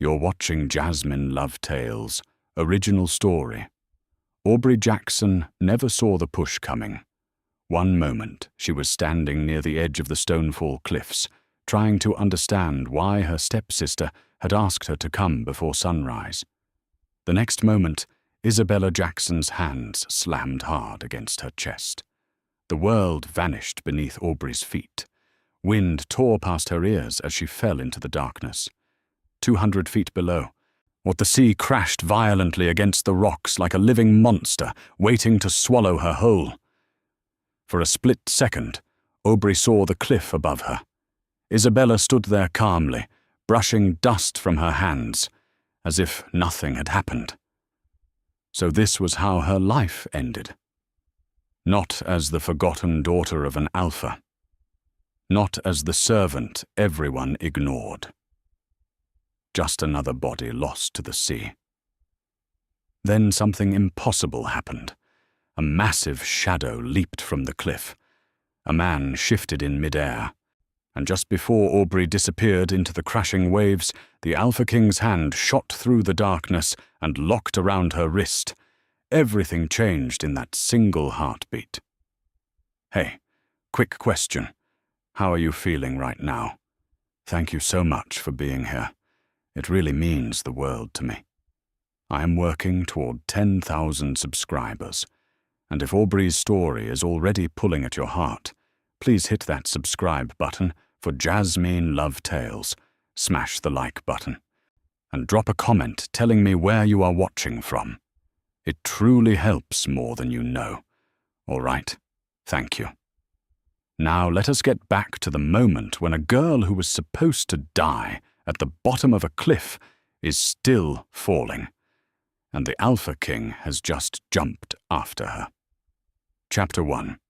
You're watching Jasmine Love Tales, original story. Aubrie Jackson never saw the push coming. One moment, she was standing near the edge of the Stonefall cliffs, trying to understand why her stepsister had asked her to come before sunrise. The next moment, Isabella Jackson's hands slammed hard against her chest. The world vanished beneath Aubrey's feet. Wind tore past her ears as she fell into the darkness. 200 feet below, the sea crashed violently against the rocks like a living monster waiting to swallow her whole. For a split second, Aubrey saw the cliff above her. Isabella stood there calmly, brushing dust from her hands, as if nothing had happened. So this was how her life ended. Not as the forgotten daughter of an alpha. Not as the servant everyone ignored. Just another body lost to the sea. Then something impossible happened. A massive shadow leaped from the cliff. A man shifted in midair, and just before Aubrey disappeared into the crashing waves, the Alpha King's hand shot through the darkness and locked around her wrist. Everything changed in that single heartbeat. Hey, quick question. How are you feeling right now? Thank you so much for being here. It really means the world to me. I am working toward 10,000 subscribers, and if Aubrey's story is already pulling at your heart, please hit that subscribe button for Jasmine Love Tales, smash the like button, and drop a comment telling me where you are watching from. It truly helps more than you know. All right, thank you. Now let us get back to the moment when a girl who was supposed to die at the bottom of a cliff is still falling, and the Alpha King has just jumped after her. Chapter 1.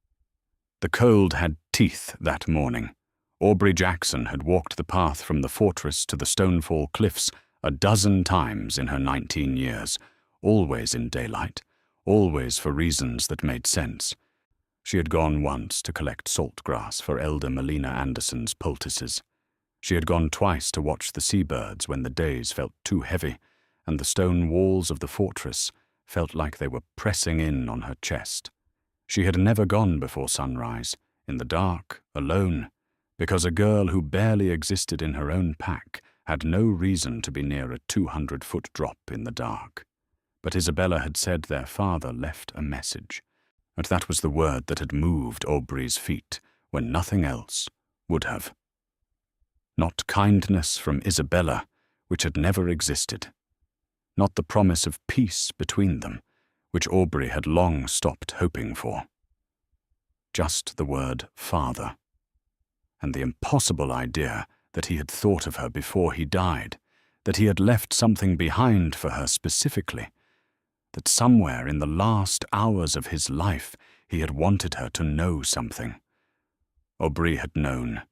The cold had teeth that morning. Aubrie Jackson had walked the path from the fortress to the Stonefall cliffs a dozen times in her 19 years, always in daylight, always for reasons that made sense. She had gone once to collect saltgrass for Elder Melina Anderson's poultices. She had gone twice to watch the seabirds when the days felt too heavy, and the stone walls of the fortress felt like they were pressing in on her chest. She had never gone before sunrise, in the dark, alone, because a girl who barely existed in her own pack had no reason to be near a 200-foot drop in the dark. But Isabella had said their father left a message, and that was the word that had moved Aubrey's feet when nothing else would have. Not kindness from Isabella, which had never existed. Not the promise of peace between them, which Aubrey had long stopped hoping for. Just the word father, and the impossible idea that he had thought of her before he died, that he had left something behind for her specifically, that somewhere in the last hours of his life he had wanted her to know something. Aubrey had known,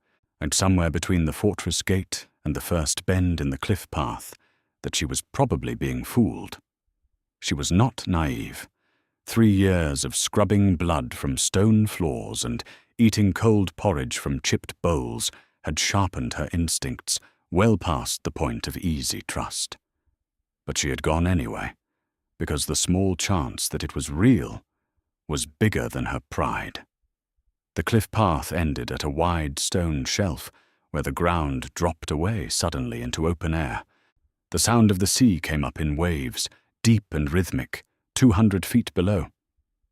and somewhere between the fortress gate and the first bend in the cliff path, that she was probably being fooled. She was not naive. 3 years of scrubbing blood from stone floors and eating cold porridge from chipped bowls had sharpened her instincts well past the point of easy trust. But she had gone anyway, because the small chance that it was real was bigger than her pride. The cliff path ended at a wide stone shelf where the ground dropped away suddenly into open air. The sound of the sea came up in waves, deep and rhythmic, 200 feet below.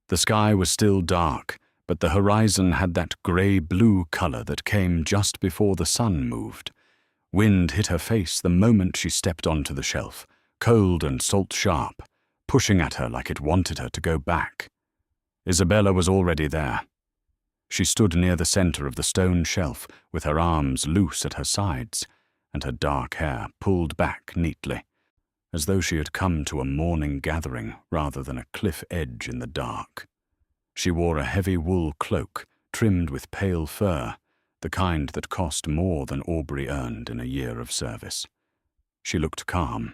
The sky was still dark, but the horizon had that grey-blue color that came just before the sun moved. Wind hit her face the moment she stepped onto the shelf, cold and salt-sharp, pushing at her like it wanted her to go back. Isabella was already there. She stood near the center of the stone shelf with her arms loose at her sides and her dark hair pulled back neatly, as though she had come to a morning gathering rather than a cliff edge in the dark. She wore a heavy wool cloak trimmed with pale fur, the kind that cost more than Aubrey earned in a year of service. She looked calm.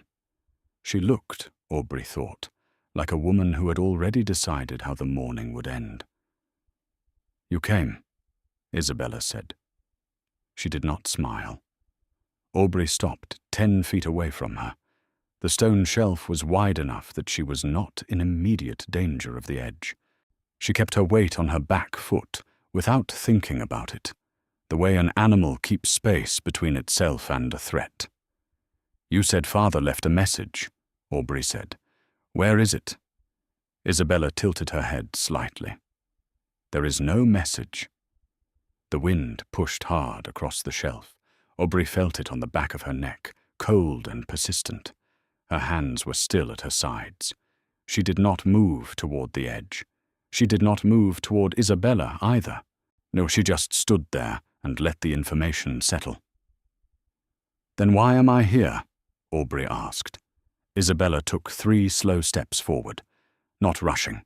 She looked, Aubrey thought, like a woman who had already decided how the morning would end. "You came," Isabella said. She did not smile. Aubrey stopped 10 feet away from her. The stone shelf was wide enough that she was not in immediate danger of the edge. She kept her weight on her back foot without thinking about it, the way an animal keeps space between itself and a threat. "You said Father left a message," Aubrey said. "Where is it?" Isabella tilted her head slightly. "There is no message." The wind pushed hard across the shelf. Aubrey felt it on the back of her neck, cold and persistent. Her hands were still at her sides. She did not move toward the edge. She did not move toward Isabella either. No, she just stood there and let the information settle. "Then why am I here?" Aubrey asked. Isabella took 3 slow steps forward, not rushing,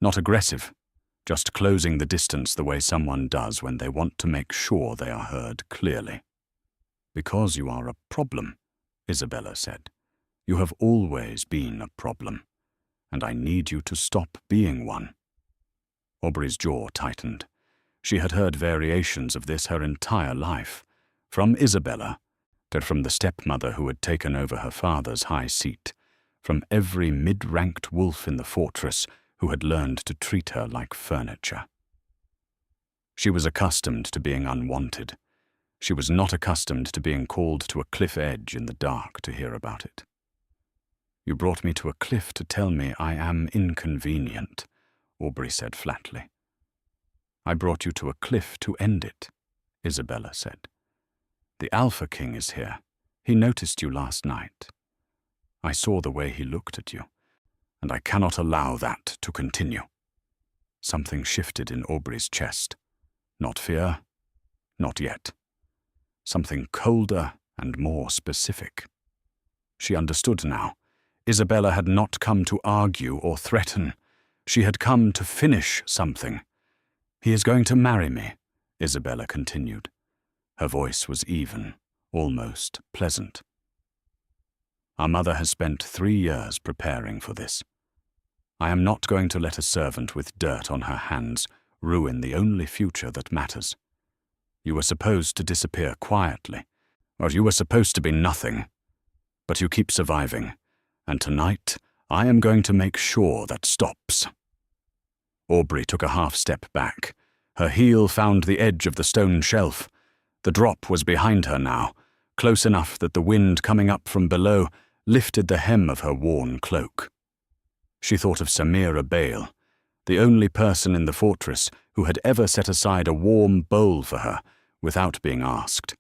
not aggressive, just closing the distance the way someone does when they want to make sure they are heard clearly. "Because you are a problem," Isabella said. "You have always been a problem, and I need you to stop being one." Aubrey's jaw tightened. She had heard variations of this her entire life, from Isabella, to from the stepmother who had taken over her father's high seat, from every mid-ranked wolf in the fortress who had learned to treat her like furniture. She was accustomed to being unwanted. She was not accustomed to being called to a cliff edge in the dark to hear about it. "You brought me to a cliff to tell me I am inconvenient," Aubrey said flatly. "I brought you to a cliff to end it," Isabella said. "The Alpha King is here. He noticed you last night. I saw the way he looked at you, and I cannot allow that to continue." Something shifted in Aubrey's chest. Not fear, not yet. Something colder and more specific. She understood now. Isabella had not come to argue or threaten. She had come to finish something. "He is going to marry me," Isabella continued. Her voice was even, almost pleasant. "Our mother has spent 3 years preparing for this. I am not going to let a servant with dirt on her hands ruin the only future that matters. You were supposed to disappear quietly, or you were supposed to be nothing. But you keep surviving, and tonight I am going to make sure that stops." Aubrey took a half-step back. Her heel found the edge of the stone shelf. The drop was behind her now, close enough that the wind coming up from below lifted the hem of her worn cloak. She thought of Samira Bale, the only person in the fortress who had ever set aside a warm bowl for her without being asked.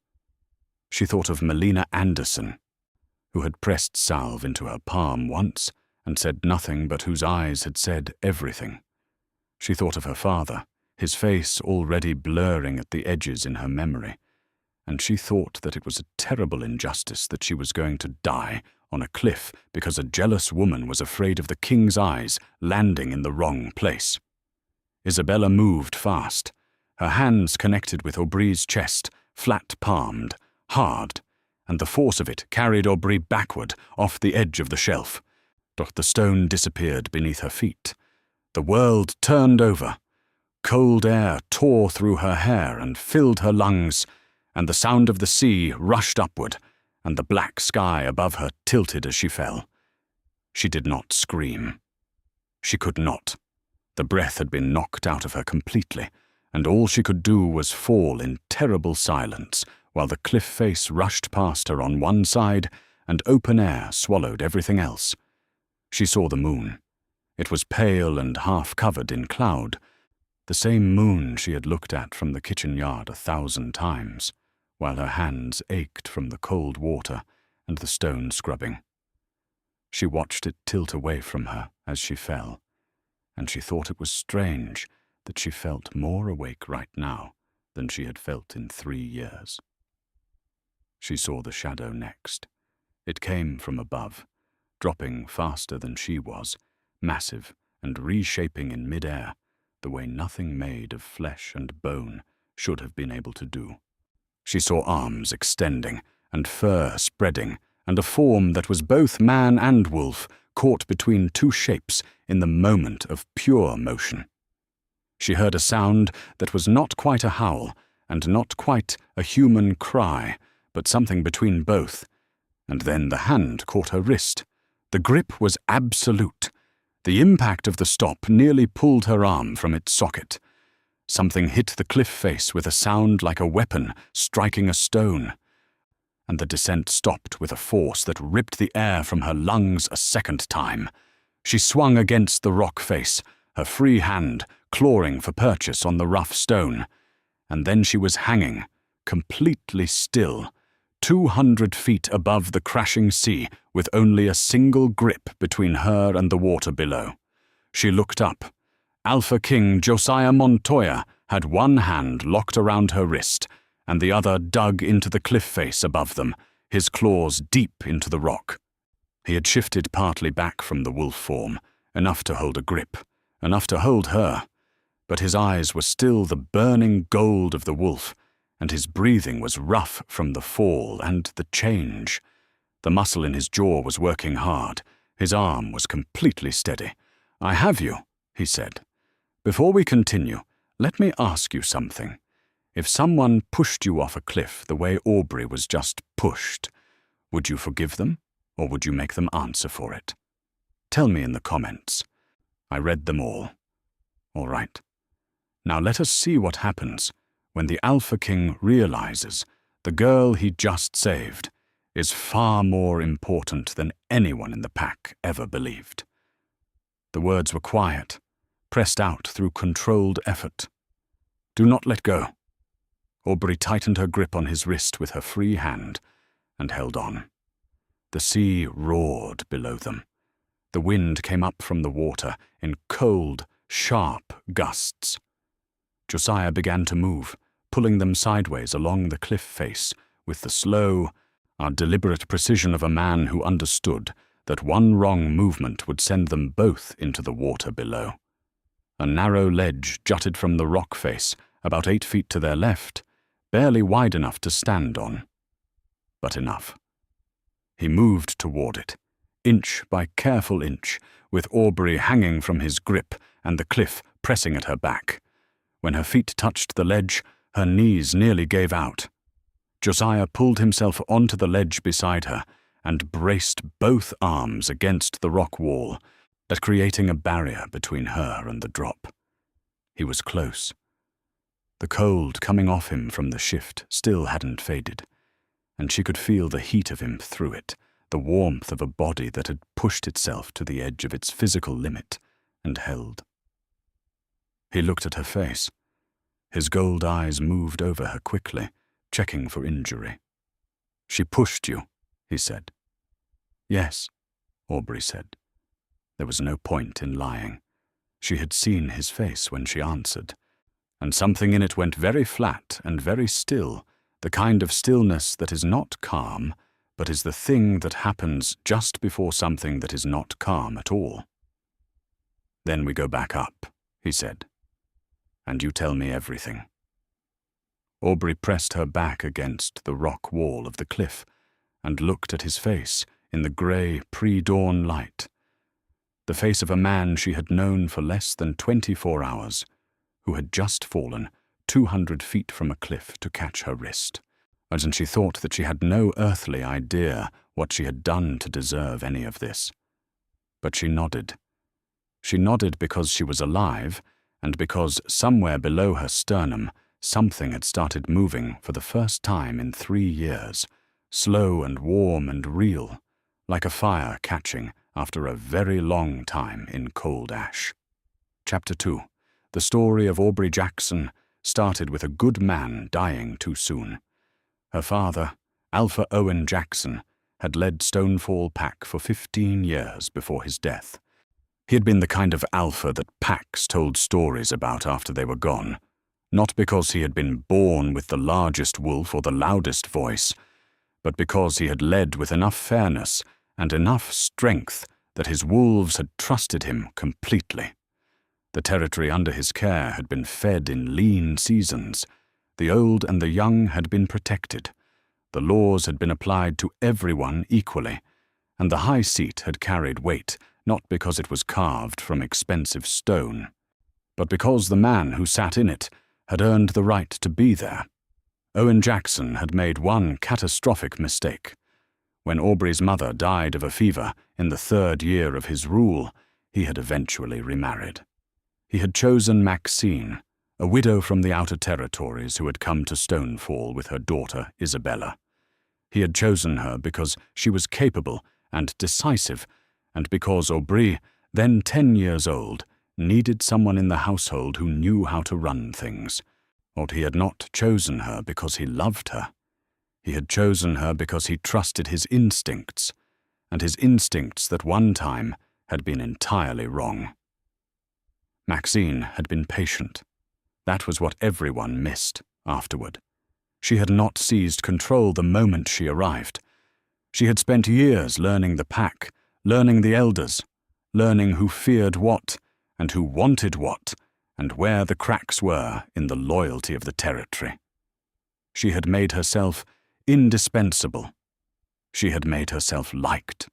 She thought of Melina Anderson, who had pressed salve into her palm once and said nothing but whose eyes had said everything. She thought of her father, his face already blurring at the edges in her memory, and she thought that it was a terrible injustice that she was going to die on a cliff because a jealous woman was afraid of the king's eyes landing in the wrong place. Isabella moved fast. Her hands connected with Aubrey's chest, flat-palmed, hard, and the force of it carried Aubrey backward off the edge of the shelf. The stone disappeared beneath her feet. The world turned over. Cold air tore through her hair and filled her lungs, and the sound of the sea rushed upward, and the black sky above her tilted as she fell. She did not scream. She could not. The breath had been knocked out of her completely, and all she could do was fall in terrible silence while the cliff face rushed past her on one side and open air swallowed everything else. She saw the moon. It was pale and half-covered in cloud, the same moon she had looked at from the kitchen yard 1,000 times, while her hands ached from the cold water and the stone scrubbing. She watched it tilt away from her as she fell, and she thought it was strange that she felt more awake right now than she had felt in 3 years. She saw the shadow next. It came from above, dropping faster than she was, massive and reshaping in mid-air, the way nothing made of flesh and bone should have been able to do. She saw arms extending and fur spreading, and a form that was both man and wolf caught between 2 shapes in the moment of pure motion. She heard a sound that was not quite a howl and not quite a human cry, but something between both. And then the hand caught her wrist. The grip was absolute. The impact of the stop nearly pulled her arm from its socket. Something hit the cliff face with a sound like a weapon striking a stone. And the descent stopped with a force that ripped the air from her lungs a second time. She swung against the rock face, her free hand clawing for purchase on the rough stone. And then she was hanging, completely still, 200 feet above the crashing sea, with only a single grip between her and the water below. She looked up. Alpha King Josiah Montoya had one hand locked around her wrist, and the other dug into the cliff face above them, his claws deep into the rock. He had shifted partly back from the wolf form, enough to hold a grip, enough to hold her, but his eyes were still the burning gold of the wolf, and his breathing was rough from the fall and the change. The muscle in his jaw was working hard. His arm was completely steady. "I have you," he said. "Before we continue, let me ask you something. If someone pushed you off a cliff the way Aubrey was just pushed, would you forgive them, or would you make them answer for it? Tell me in the comments." I read them all. All right. Now let us see what happens when the Alpha King realizes the girl he just saved is far more important than anyone in the pack ever believed. The words were quiet, pressed out through controlled effort. "Do not let go." Aubrey tightened her grip on his wrist with her free hand and held on. The sea roared below them. The wind came up from the water in cold, sharp gusts. Josiah began to move, pulling them sideways along the cliff face with the slow, deliberate precision of a man who understood that one wrong movement would send them both into the water below. A narrow ledge jutted from the rock face, about 8 feet to their left, barely wide enough to stand on. But enough. He moved toward it, inch by careful inch, with Aubrey hanging from his grip and the cliff pressing at her back. When her feet touched the ledge, her knees nearly gave out. Josiah pulled himself onto the ledge beside her and braced both arms against the rock wall, but creating a barrier between her and the drop. He was close. The cold coming off him from the shift still hadn't faded, and she could feel the heat of him through it, the warmth of a body that had pushed itself to the edge of its physical limit and held. He looked at her face. His gold eyes moved over her quickly, checking for injury. "She pushed you," he said. "Yes," Aubrey said. There was no point in lying. She had seen his face when she answered, and something in it went very flat and very still, the kind of stillness that is not calm, but is the thing that happens just before something that is not calm at all. "Then we go back up," he said, "and you tell me everything." Aubrey pressed her back against the rock wall of the cliff and looked at his face in the grey pre-dawn light, the face of a man she had known for less than 24 hours, who had just fallen 200 feet from a cliff to catch her wrist, and she thought that she had no earthly idea what she had done to deserve any of this. But she nodded. She nodded because she was alive, and because somewhere below her sternum something had started moving for the first time in 3 years, slow and warm and real, like a fire catching after a very long time in cold ash. Chapter 2. The story of Aubrie Jackson started with a good man dying too soon. Her father, Alpha Owen Jackson, had led Stonefall Pack for 15 years before his death. He had been the kind of alpha that packs told stories about after they were gone, not because he had been born with the largest wolf or the loudest voice, but because he had led with enough fairness and enough strength that his wolves had trusted him completely. The territory under his care had been fed in lean seasons. The old and the young had been protected. The laws had been applied to everyone equally, and the high seat had carried weight not because it was carved from expensive stone, but because the man who sat in it had earned the right to be there. Owen Jackson had made one catastrophic mistake. When Aubrey's mother died of a fever in the 3rd year of his rule, he had eventually remarried. He had chosen Maxine, a widow from the outer territories who had come to Stonefall with her daughter Isabella. He had chosen her because she was capable and decisive, and because Aubrey, then 10 years old, needed someone in the household who knew how to run things. Or he had not chosen her because he loved her. He had chosen her because he trusted his instincts, and his instincts that one time had been entirely wrong. Maxine had been patient. That was what everyone missed afterward. She had not seized control the moment she arrived. She had spent years learning the pack, learning the elders, learning who feared what and who wanted what, and where the cracks were in the loyalty of the territory. She had made herself indispensable. She had made herself liked.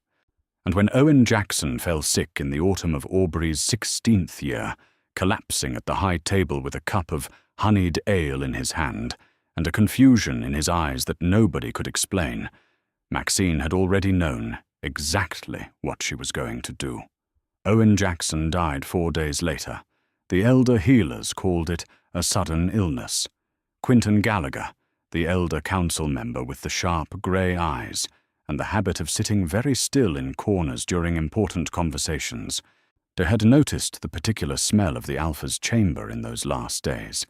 And when Owen Jackson fell sick in the autumn of Aubrey's 16th year, collapsing at the high table with a cup of honeyed ale in his hand, and a confusion in his eyes that nobody could explain, Maxine had already known exactly what she was going to do. Owen Jackson died 4 days later. The elder healers called it a sudden illness. Quinton Gallagher, the elder council member with the sharp grey eyes and the habit of sitting very still in corners during important conversations, had noticed the particular smell of the Alpha's chamber in those last days,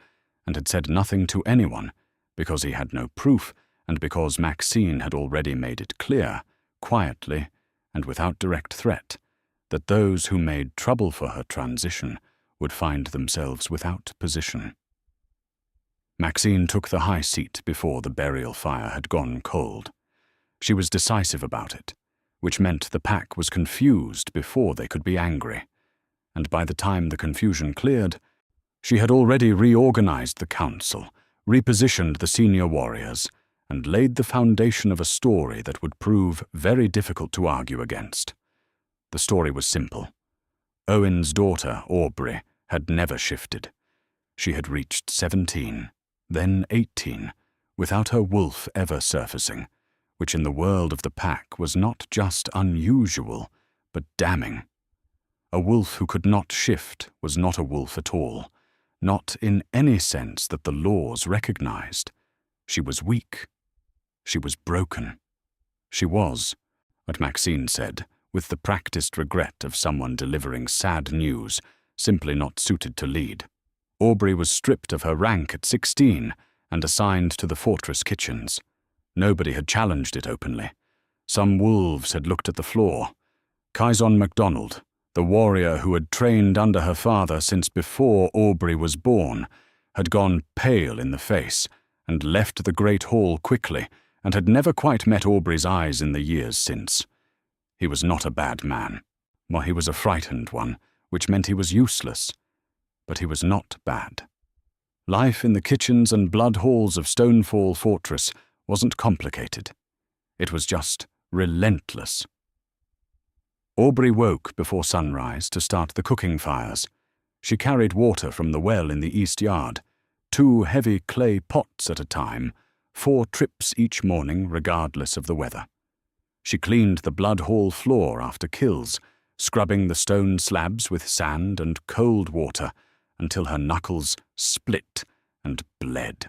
and had said nothing to anyone because he had no proof and because Maxine had already made it clear, quietly and without direct threat, that those who made trouble for her transition would find themselves without position. Maxine took the high seat before the burial fire had gone cold. She was decisive about it, which meant the pack was confused before they could be angry, and by the time the confusion cleared, she had already reorganized the council, repositioned the senior warriors, and laid the foundation of a story that would prove very difficult to argue against. The story was simple. Owen's daughter, Aubrey, had never shifted. She had reached 17, then 18, without her wolf ever surfacing, which in the world of the pack was not just unusual, but damning. A wolf who could not shift was not a wolf at all, not in any sense that the laws recognized. She was weak. She was broken. She was, what Maxine said, with the practiced regret of someone delivering sad news, simply not suited to lead. Aubrey was stripped of her rank at 16 and assigned to the fortress kitchens. Nobody had challenged it openly. Some wolves had looked at the floor. Kyson MacDonald, the warrior who had trained under her father since before Aubrey was born, had gone pale in the face and left the great hall quickly and had never quite met Aubrey's eyes in the years since. He was not a bad man. Well, he was a frightened one, which meant he was useless. But he was not bad. Life in the kitchens and blood halls of Stonefall Fortress wasn't complicated. It was just relentless. Aubrey woke before sunrise to start the cooking fires. She carried water from the well in the east yard, 2 heavy clay pots at a time, 4 trips each morning regardless of the weather. She cleaned the blood hall floor after kills, scrubbing the stone slabs with sand and cold water until her knuckles split and bled.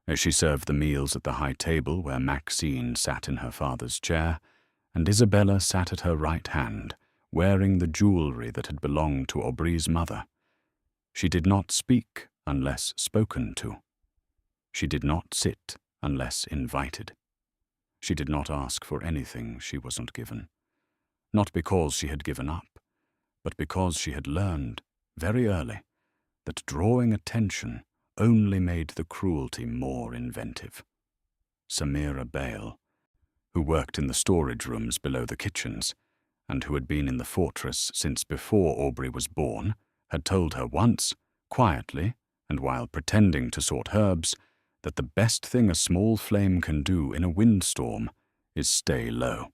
As she served the meals at the high table where Maxine sat in her father's chair, and Isabella sat at her right hand, wearing the jewelry that had belonged to Aubrey's mother. She did not speak unless spoken to. She did not sit unless invited. She did not ask for anything she wasn't given. Not because she had given up, but because she had learned, very early, that drawing attention only made the cruelty more inventive. Samira Bale, who worked in the storage rooms below the kitchens, and who had been in the fortress since before Aubrey was born, had told her once, quietly, and while pretending to sort herbs, that the best thing a small flame can do in a windstorm is stay low.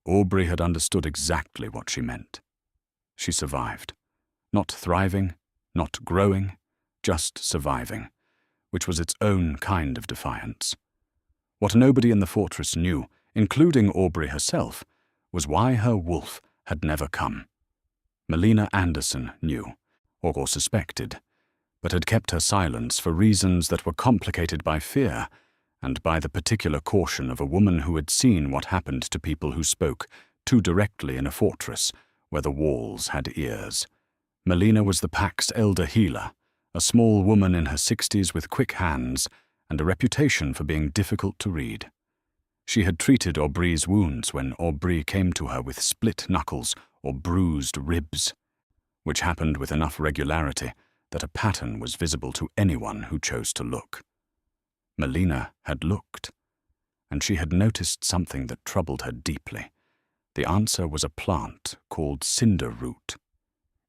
Aubrey had understood exactly what she meant. She survived. Not thriving, not growing, just surviving, which was its own kind of defiance. What nobody in the fortress knew, including Aubrey herself, was why her wolf had never come. Melina Anderson knew, or suspected, but had kept her silence for reasons that were complicated by fear and by the particular caution of a woman who had seen what happened to people who spoke too directly in a fortress where the walls had ears. Melina was the pack's elder healer, a small woman in her 60s with quick hands and a reputation for being difficult to read. She had treated Aubree's wounds when Aubrey came to her with split knuckles or bruised ribs, which happened with enough regularity that a pattern was visible to anyone who chose to look. Melina had looked, and she had noticed something that troubled her deeply. The answer was a plant called cinder root.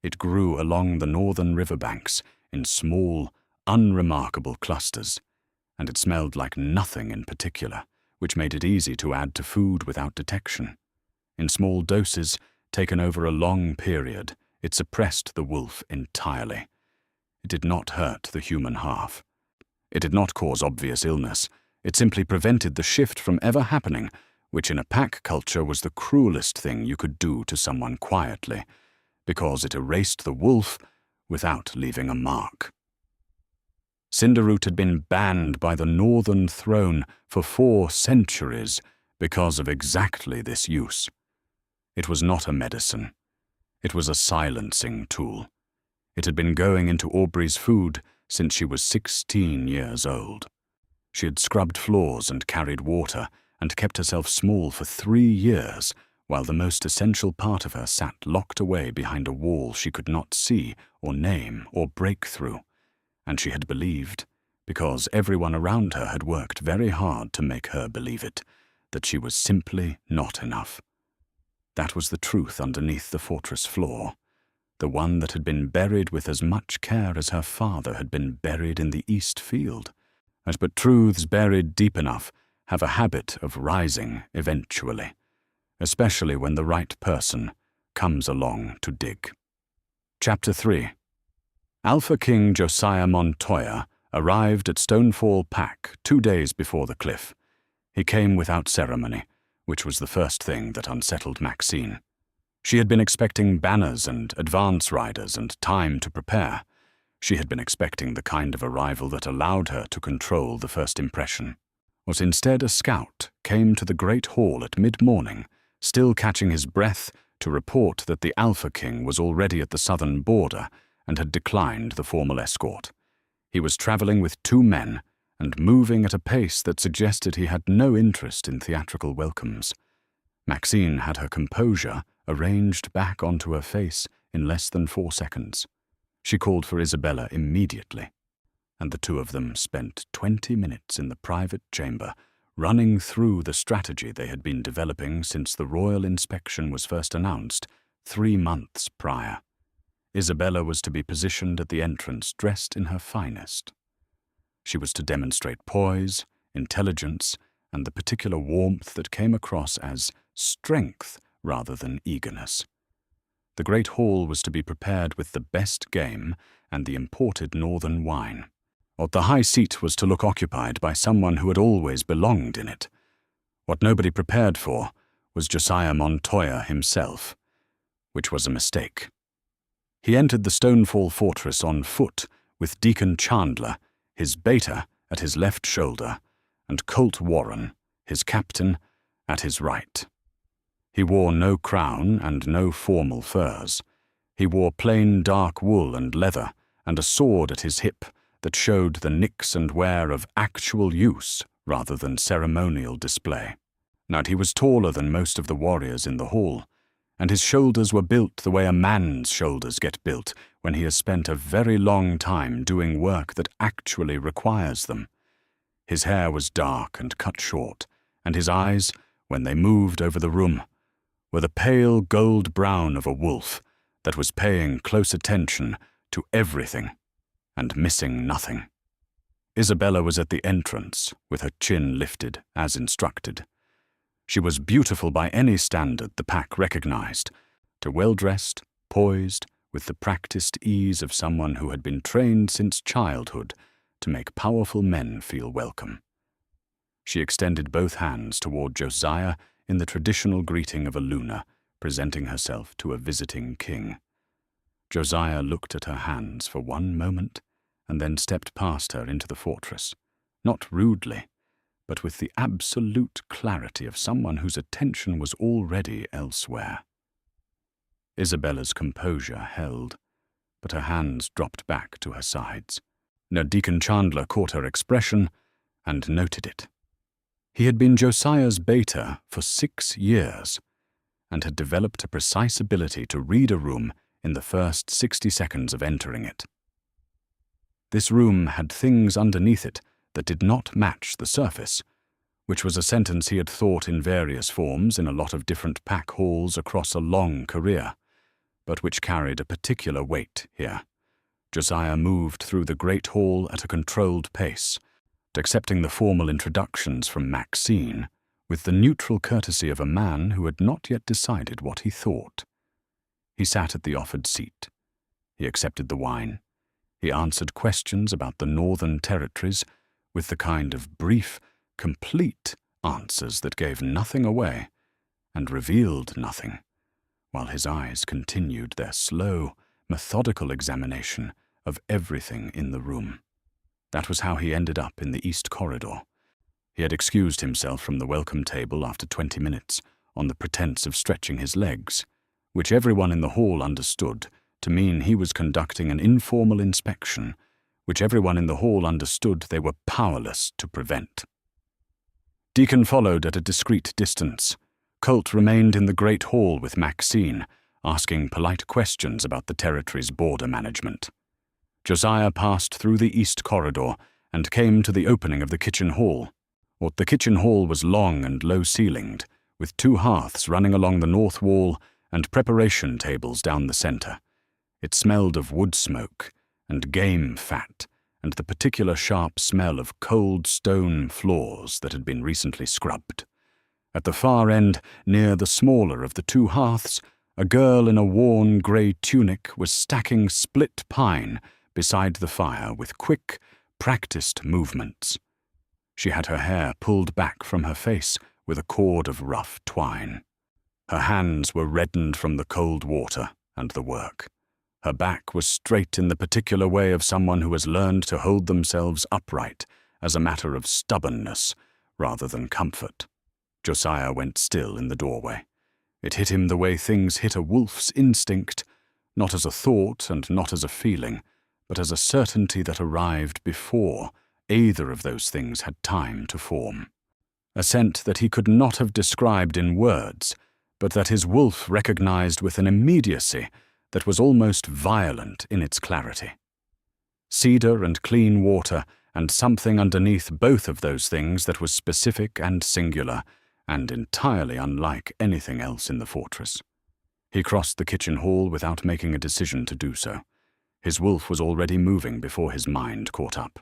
It grew along the northern riverbanks in small, unremarkable clusters, and it smelled like nothing in particular, which made it easy to add to food without detection. In small doses, taken over a long period, it suppressed the wolf entirely. It did not hurt the human half. It did not cause obvious illness. It simply prevented the shift from ever happening, which in a pack culture was the cruelest thing you could do to someone quietly, because it erased the wolf without leaving a mark. Cinderroot had been banned by the Northern Throne for 4 centuries because of exactly this use. It was not a medicine. It was a silencing tool. It had been going into Aubrey's food since she was 16 years old. She had scrubbed floors and carried water and kept herself small for 3 years, while the most essential part of her sat locked away behind a wall she could not see or name or break through. And she had believed, because everyone around her had worked very hard to make her believe it, that she was simply not enough. That was the truth underneath the fortress floor, the one that had been buried with as much care as her father had been buried in the East Field. But truths buried deep enough have a habit of rising eventually, especially when the right person comes along to dig. Chapter 3. Alpha King Josiah Montoya arrived at Stonefall Pack 2 days before the cliff. He came without ceremony, which was the first thing that unsettled Maxine. She had been expecting banners and advance riders and time to prepare. She had been expecting the kind of arrival that allowed her to control the first impression. But instead a scout came to the great hall at mid-morning, still catching his breath, to report that the Alpha King was already at the southern border and had declined the formal escort. He was traveling with 2 men and moving at a pace that suggested he had no interest in theatrical welcomes. Maxine had her composure arranged back onto her face in less than 4 seconds. She called for Isabella immediately, and the 2 of them spent 20 minutes in the private chamber, running through the strategy they had been developing since the royal inspection was first announced 3 months prior. Isabella was to be positioned at the entrance dressed in her finest. She was to demonstrate poise, intelligence, and the particular warmth that came across as strength rather than eagerness. The great hall was to be prepared with the best game and the imported northern wine. But the high seat was to look occupied by someone who had always belonged in it. What nobody prepared for was Josiah Montoya himself, which was a mistake. He entered the Stonefall fortress on foot with Deacon Chandler, his beta, at his left shoulder, and Colt Warren, his captain, at his right. He wore no crown and no formal furs. He wore plain dark wool and leather, and a sword at his hip that showed the nicks and wear of actual use rather than ceremonial display. Now, he was taller than most of the warriors in the hall, and his shoulders were built the way a man's shoulders get built when he has spent a very long time doing work that actually requires them. His hair was dark and cut short, and his eyes, when they moved over the room, were the pale gold brown of a wolf that was paying close attention to everything and missing nothing. Isabella was at the entrance, with her chin lifted, as instructed. She was beautiful by any standard the pack recognized, well-dressed, poised, with the practiced ease of someone who had been trained since childhood to make powerful men feel welcome. She extended both hands toward Josiah in the traditional greeting of a Luna, presenting herself to a visiting king. Josiah looked at her hands for one moment and then stepped past her into the fortress, not rudely, but with the absolute clarity of someone whose attention was already elsewhere. Isabella's composure held, but her hands dropped back to her sides. Deacon Chandler caught her expression and noted it. He had been Josiah's beta for 6 years and had developed a precise ability to read a room in the first 60 seconds of entering it. This room had things underneath it that did not match the surface, which was a sentence he had thought in various forms in a lot of different pack halls across a long career, but which carried a particular weight here. Josiah moved through the great hall at a controlled pace, accepting the formal introductions from Maxine with the neutral courtesy of a man who had not yet decided what he thought. He sat at the offered seat. He accepted the wine. He answered questions about the Northern Territories with the kind of brief, complete answers that gave nothing away and revealed nothing, while his eyes continued their slow, methodical examination of everything in the room. That was how he ended up in the East Corridor. He had excused himself from the welcome table after 20 minutes on the pretense of stretching his legs, which everyone in the hall understood to mean he was conducting an informal inspection, which everyone in the hall understood they were powerless to prevent. Deacon followed at a discreet distance. Colt remained in the great hall with Maxine, asking polite questions about the territory's border management. Josiah passed through the East Corridor and came to the opening of the kitchen hall. The kitchen hall was long and low-ceilinged, with 2 hearths running along the north wall and preparation tables down the center. It smelled of wood smoke and game fat and the particular sharp smell of cold stone floors that had been recently scrubbed. At the far end, near the smaller of the 2 hearths, a girl in a worn grey tunic was stacking split pine beside the fire with quick, practiced movements. She had her hair pulled back from her face with a cord of rough twine. Her hands were reddened from the cold water and the work. Her back was straight in the particular way of someone who has learned to hold themselves upright as a matter of stubbornness rather than comfort. Josiah went still in the doorway. It hit him the way things hit a wolf's instinct, not as a thought and not as a feeling, but as a certainty that arrived before either of those things had time to form. A scent that he could not have described in words, but that his wolf recognized with an immediacy that was almost violent in its clarity. Cedar and clean water, and something underneath both of those things that was specific and singular, and entirely unlike anything else in the fortress. He crossed the kitchen hall without making a decision to do so. His wolf was already moving before his mind caught up.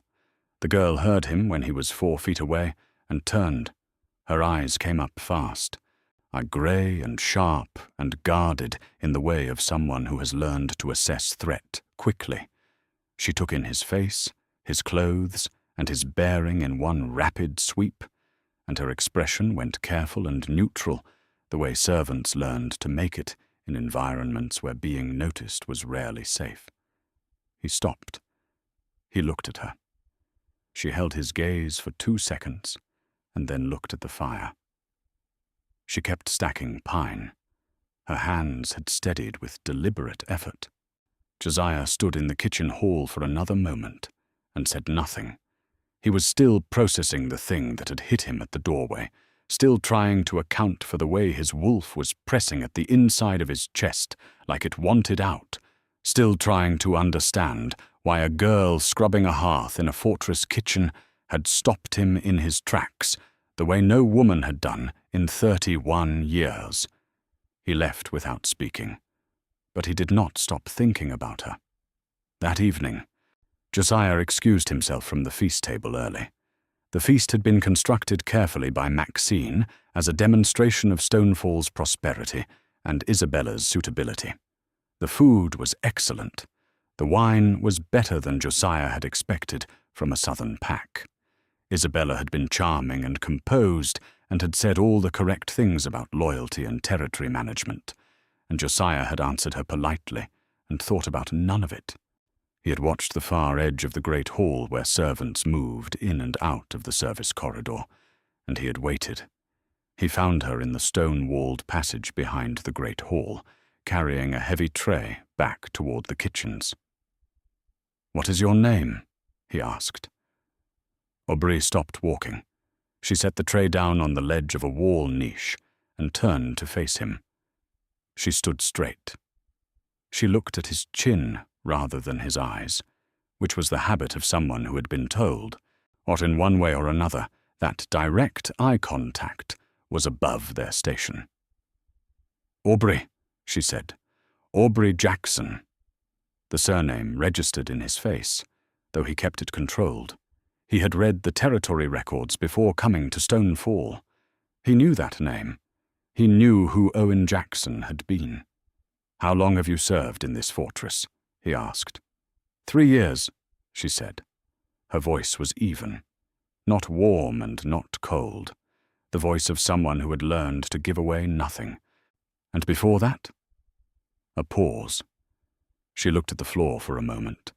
The girl heard him when he was 4 feet away and turned. Her eyes came up fast, grey and sharp and guarded in the way of someone who has learned to assess threat quickly. She took in his face, his clothes, and his bearing in one rapid sweep, and her expression went careful and neutral, the way servants learned to make it in environments where being noticed was rarely safe. He stopped. He looked at her. She held his gaze for 2 seconds, and then looked at the fire. She kept stacking pine. Her hands had steadied with deliberate effort. Josiah stood in the kitchen hall for another moment and said nothing. He was still processing the thing that had hit him at the doorway, still trying to account for the way his wolf was pressing at the inside of his chest like it wanted out, still trying to understand why a girl scrubbing a hearth in a fortress kitchen had stopped him in his tracks the way no woman had done in 31 years. He left without speaking, but he did not stop thinking about her. That evening, Josiah excused himself from the feast table early. The feast had been constructed carefully by Maxine as a demonstration of Stonefall's prosperity and Isabella's suitability. The food was excellent. The wine was better than Josiah had expected from a southern pack. Isabella had been charming and composed and had said all the correct things about loyalty and territory management, and Josiah had answered her politely and thought about none of it. He had watched the far edge of the great hall where servants moved in and out of the service corridor, and he had waited. He found her in the stone-walled passage behind the great hall, carrying a heavy tray back toward the kitchens. "What is your name?" he asked. Aubrey stopped walking. She set the tray down on the ledge of a wall niche and turned to face him. She stood straight. She looked at his chin rather than his eyes, which was the habit of someone who had been told, or in one way or another, that direct eye contact was above their station. "Aubrey," she said. "Aubrie Jackson." The surname registered in his face, though he kept it controlled. He had read the territory records before coming to Stonefall. He knew that name. He knew who Owen Jackson had been. "How long have you served in this fortress?" he asked. 3 years, she said. Her voice was even, not warm and not cold, the voice of someone who had learned to give away nothing. "And before that?" A pause. She looked at the floor for a moment,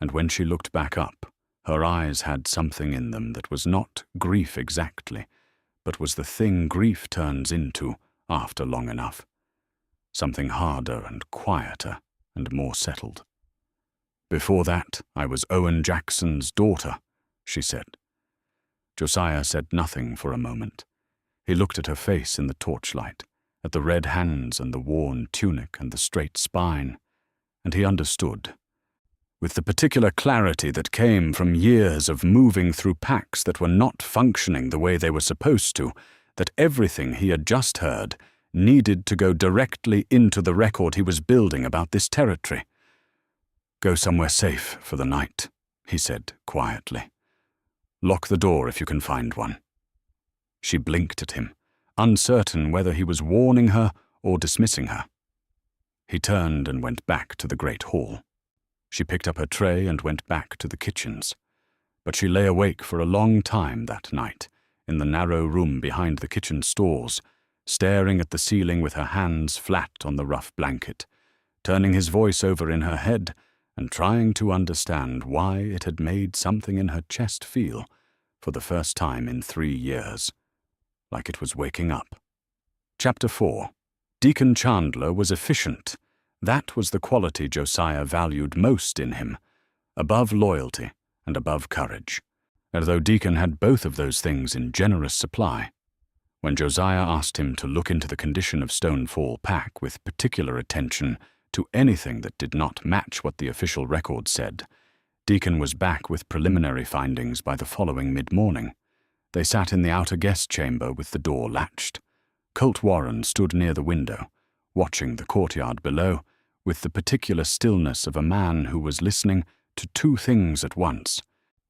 and when she looked back up, her eyes had something in them that was not grief exactly, but was the thing grief turns into after long enough. Something harder and quieter and more settled. "Before that, I was Owen Jackson's daughter," she said. Josiah said nothing for a moment. He looked at her face in the torchlight, at the red hands and the worn tunic and the straight spine, and he understood. With the particular clarity that came from years of moving through packs that were not functioning the way they were supposed to, that everything he had just heard needed to go directly into the record he was building about this territory. "Go somewhere safe for the night," he said quietly. "Lock the door if you can find one." She blinked at him, uncertain whether he was warning her or dismissing her. He turned and went back to the great hall. She picked up her tray and went back to the kitchens. But she lay awake for a long time that night, in the narrow room behind the kitchen stores, staring at the ceiling with her hands flat on the rough blanket, turning his voice over in her head and trying to understand why it had made something in her chest feel, for the first time in 3 years, like it was waking up. Chapter 4. Deacon Chandler was efficient. That was the quality Josiah valued most in him, above loyalty and above courage, and though Deacon had both of those things in generous supply. When Josiah asked him to look into the condition of Stonefall Pack with particular attention to anything that did not match what the official record said, Deacon was back with preliminary findings by the following mid-morning. They sat in the outer guest chamber with the door latched. Colt Warren stood near the window, watching the courtyard below, with the particular stillness of a man who was listening to 2 things at once.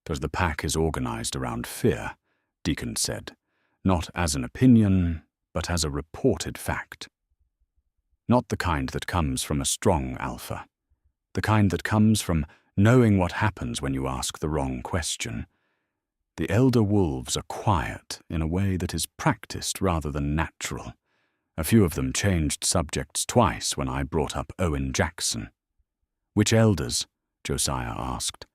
"Because the pack is organized around fear," Deacon said, "not as an opinion, but as a reported fact. Not the kind that comes from a strong alpha. The kind that comes from knowing what happens when you ask the wrong question. The elder wolves are quiet in a way that is practiced rather than natural. A few of them changed subjects twice when I brought up Owen Jackson." "Which elders?" Josiah asked.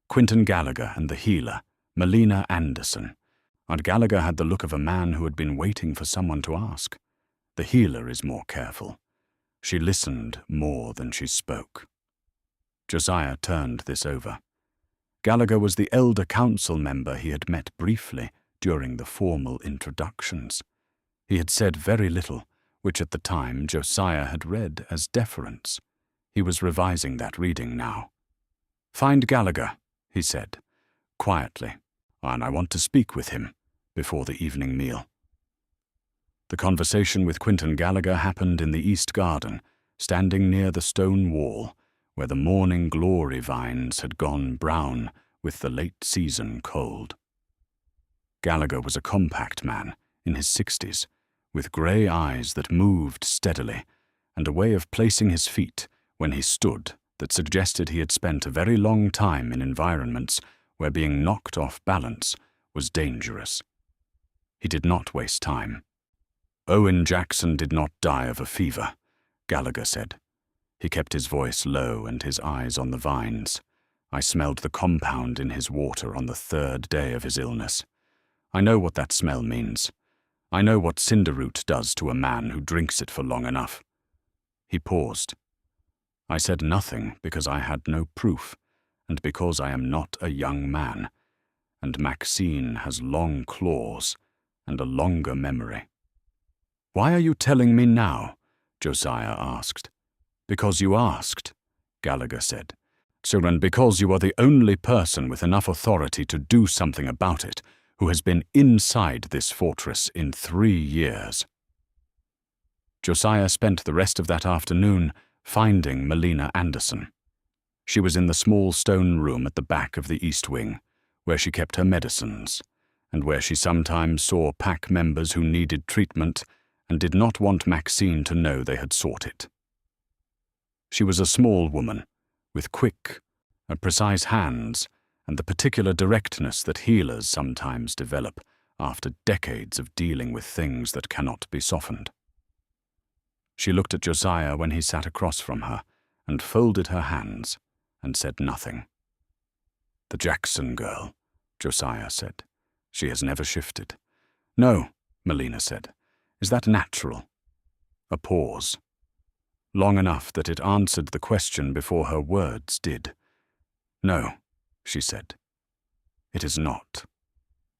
"Quentin Gallagher and the healer, Melina Anderson." Aunt Gallagher had the look of a man who had been waiting for someone to ask. The healer is more careful. She listened more than she spoke. Josiah turned this over. Gallagher was the elder council member he had met briefly during the formal introductions. He had said very little, which at the time Josiah had read as deference. He was revising that reading now. "Find Gallagher," he said, quietly, "and I want to speak with him before the evening meal." The conversation with Quentin Gallagher happened in the east garden, standing near the stone wall, where the morning glory vines had gone brown with the late season cold. Gallagher was a compact man in his 60s, with grey eyes that moved steadily, and a way of placing his feet when he stood that suggested he had spent a very long time in environments where being knocked off balance was dangerous. He did not waste time. "Owen Jackson did not die of a fever," Gallagher said. He kept his voice low and his eyes on the vines. "I smelled the compound in his water on the 3rd day of his illness. I know what that smell means. I know what cinderroot does to a man who drinks it for long enough." He paused. "I said nothing because I had no proof, and because I am not a young man, and Maxine has long claws and a longer memory." "Why are you telling me now?" Josiah asked. "Because you asked," Gallagher said. "So, and because you are the only person with enough authority to do something about it who has been inside this fortress in 3 years. Josiah spent the rest of that afternoon finding Melina Anderson. She was in the small stone room at the back of the East Wing, where she kept her medicines, and where she sometimes saw pack members who needed treatment and did not want Maxine to know they had sought it. She was a small woman, with quick and precise hands and the particular directness that healers sometimes develop after decades of dealing with things that cannot be softened. She looked at Josiah when he sat across from her and folded her hands and said nothing. "The Jackson girl," Josiah said. "She has never shifted." "No," Melina said. "Is that natural?" A pause. Long enough that it answered the question before her words did. "No," she said. "It is not.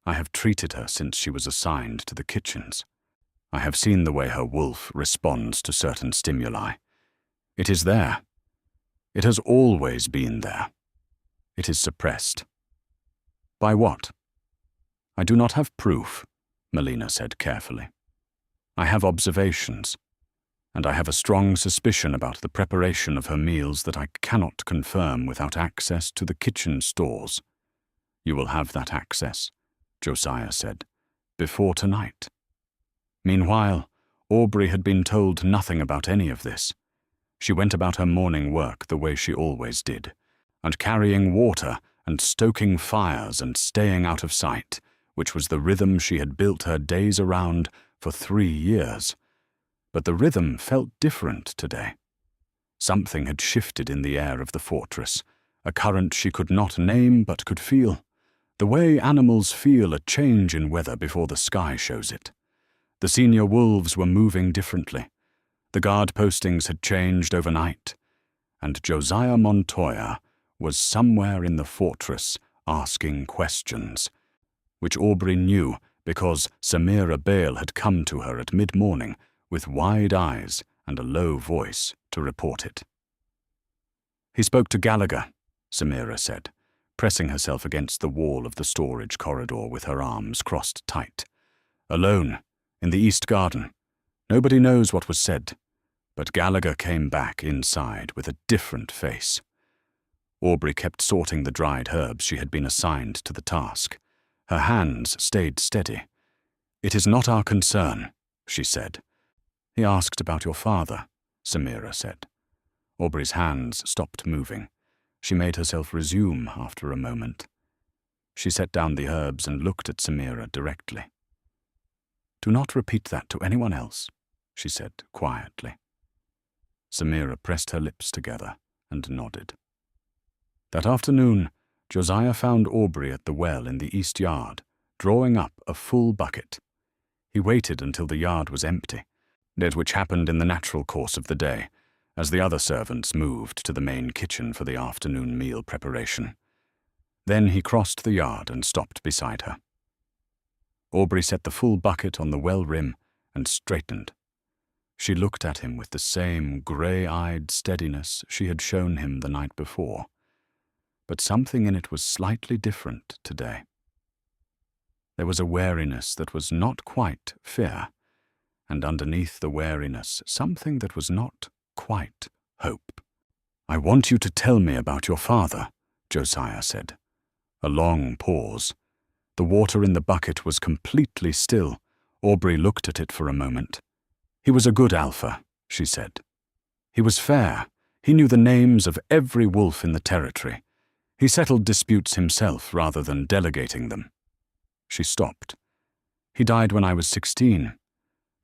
I have treated her since she was assigned to the kitchens. I have seen the way her wolf responds to certain stimuli. It is there. It has always been there. It is suppressed." "By what?" "I do not have proof," Melina said carefully. "I have observations, and I have a strong suspicion about the preparation of her meals that I cannot confirm without access to the kitchen stores." "You will have that access," Josiah said, "before tonight." Meanwhile, Aubrey had been told nothing about any of this. She went about her morning work the way she always did, and carrying water and stoking fires and staying out of sight, which was the rhythm she had built her days around for 3 years. But the rhythm felt different today. Something had shifted in the air of the fortress, a current she could not name but could feel, the way animals feel a change in weather before the sky shows it. The senior wolves were moving differently. The guard postings had changed overnight, and Josiah Montoya was somewhere in the fortress asking questions, which Aubrey knew because Samira Bale had come to her at mid-morning with wide eyes and a low voice to report it. "He spoke to Gallagher," Samira said, pressing herself against the wall of the storage corridor with her arms crossed tight. "Alone, in the East Garden. Nobody knows what was said, but Gallagher came back inside with a different face." Aubrey kept sorting the dried herbs she had been assigned to the task. Her hands stayed steady. "It is not our concern," she said. "He asked about your father," Samira said. Aubrey's hands stopped moving. She made herself resume after a moment. She set down the herbs and looked at Samira directly. "Do not repeat that to anyone else," she said quietly. Samira pressed her lips together and nodded. That afternoon, Josiah found Aubrey at the well in the east yard, drawing up a full bucket. He waited until the yard was empty, which happened in the natural course of the day, as the other servants moved to the main kitchen for the afternoon meal preparation. Then he crossed the yard and stopped beside her. Aubrey set the full bucket on the well rim and straightened. She looked at him with the same grey-eyed steadiness she had shown him the night before, but something in it was slightly different today. There was a wariness that was not quite fear, and underneath the wariness something that was not quite hope. "I want you to tell me about your father," Josiah said. A long pause. The water in the bucket was completely still. Aubrey looked at it for a moment. "He was a good alpha," she said. "He was fair. He knew the names of every wolf in the territory. He settled disputes himself rather than delegating them. She stopped. He died when I was 16.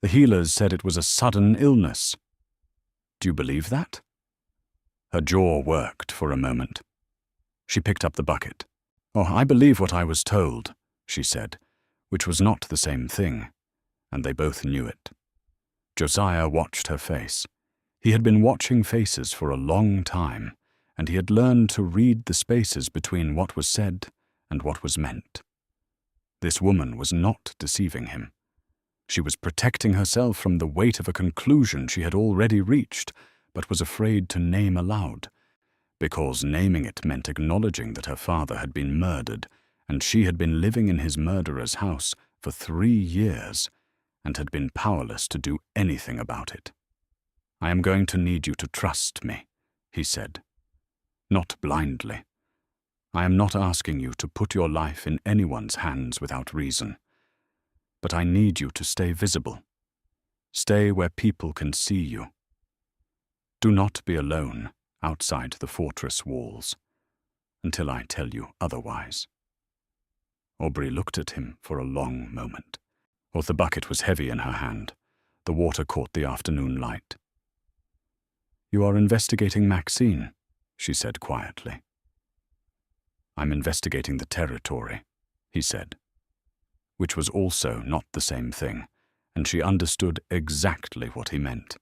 The healers said it was a sudden illness. Do you believe that? Her jaw worked for a moment. She picked up the bucket. Oh, I believe what I was told, she said, which was not the same thing, and they both knew it. Josiah watched her face. He had been watching faces for a long time, and he had learned to read the spaces between what was said and what was meant. This woman was not deceiving him. She was protecting herself from the weight of a conclusion she had already reached, but was afraid to name aloud, because naming it meant acknowledging that her father had been murdered, and she had been living in his murderer's house for 3 years, and had been powerless to do anything about it. I am going to need you to trust me, he said. Not blindly. I am not asking you to put your life in anyone's hands without reason. But I need you to stay visible. Stay where people can see you. Do not be alone outside the fortress walls, until I tell you otherwise. Aubrey looked at him for a long moment. The bucket was heavy in her hand. The water caught the afternoon light. You are investigating Maxine, she said quietly. I'm investigating the territory, he said, which was also not the same thing, and she understood exactly what he meant.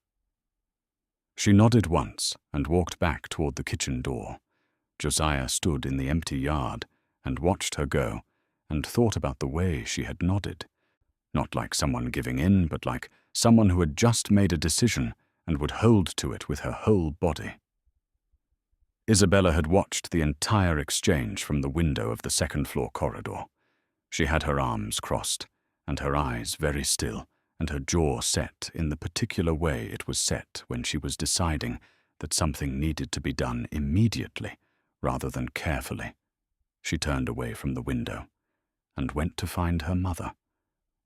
She nodded once and walked back toward the kitchen door. Josiah stood in the empty yard and watched her go and thought about the way she had nodded. Not like someone giving in, but like someone who had just made a decision and would hold to it with her whole body. Isabella had watched the entire exchange from the window of the second-floor corridor. She had her arms crossed, and her eyes very still, and her jaw set in the particular way it was set when she was deciding that something needed to be done immediately rather than carefully. She turned away from the window and went to find her mother.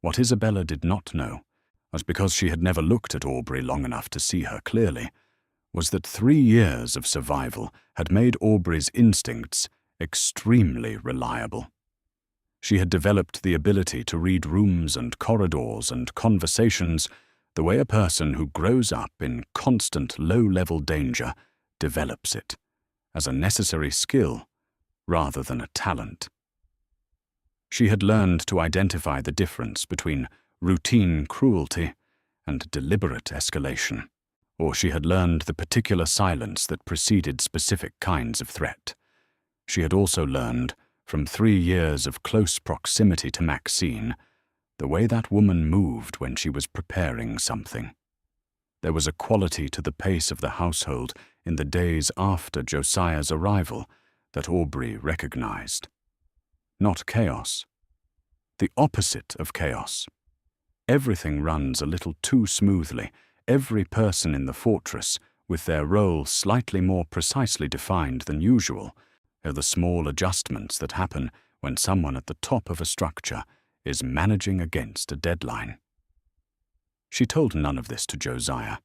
What Isabella did not know, was because she had never looked at Aubrey long enough to see her clearly, was that 3 years of survival had made Aubrey's instincts extremely reliable. She had developed the ability to read rooms and corridors and conversations the way a person who grows up in constant low-level danger develops it, as a necessary skill rather than a talent. She had learned to identify the difference between routine cruelty and deliberate escalation, or she had learned the particular silence that preceded specific kinds of threat. She had also learned, from 3 years of close proximity to Maxine, the way that woman moved when she was preparing something. There was a quality to the pace of the household in the days after Josiah's arrival that Aubrey recognized. Not chaos. The opposite of chaos. Everything runs a little too smoothly, every person in the fortress, with their role slightly more precisely defined than usual, are the small adjustments that happen when someone at the top of a structure is managing against a deadline. She told none of this to Josiah,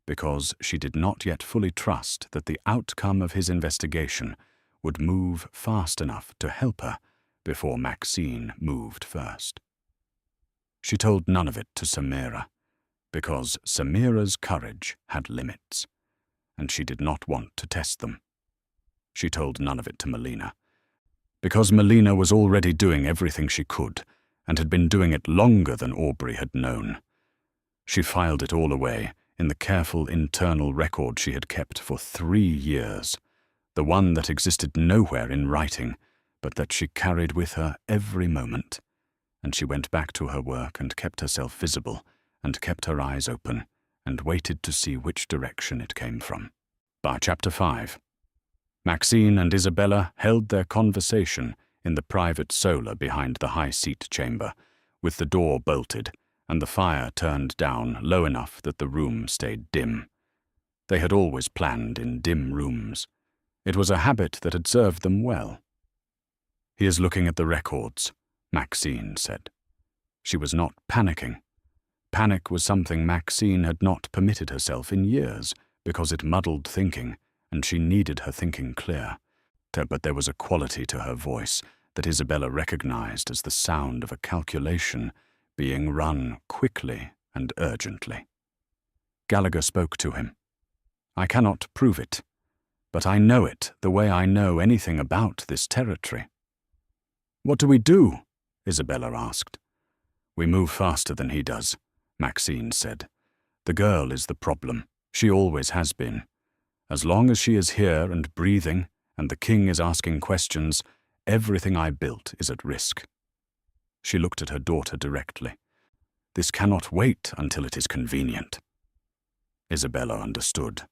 because she did not yet fully trust that the outcome of his investigation would move fast enough to help her before Maxine moved first. She told none of it to Samira, because Samira's courage had limits, and she did not want to test them. She told none of it to Melina, because Melina was already doing everything she could, and had been doing it longer than Aubrey had known. She filed it all away in the careful internal record she had kept for 3 years, the one that existed nowhere in writing, but that she carried with her every moment, and she went back to her work and kept herself visible, and kept her eyes open, and waited to see which direction it came from. By Chapter 5. Maxine and Isabella held their conversation in the private solar behind the high seat chamber, with the door bolted and the fire turned down low enough that the room stayed dim. They had always planned in dim rooms. It was a habit that had served them well. "He is looking at the records," Maxine said. She was not panicking. Panic was something Maxine had not permitted herself in years, because it muddled thinking, and she needed her thinking clear. but there was a quality to her voice that Isabella recognized as the sound of a calculation being run quickly and urgently. Gallagher spoke to him. "I cannot prove it, but I know it the way I know anything about this territory." "What do we do?" Isabella asked. "We move faster than he does," Maxine said. "The girl is the problem. She always has been. As long as she is here and breathing, and the king is asking questions, everything I built is at risk." She looked at her daughter directly. "This cannot wait until it is convenient." Isabella understood.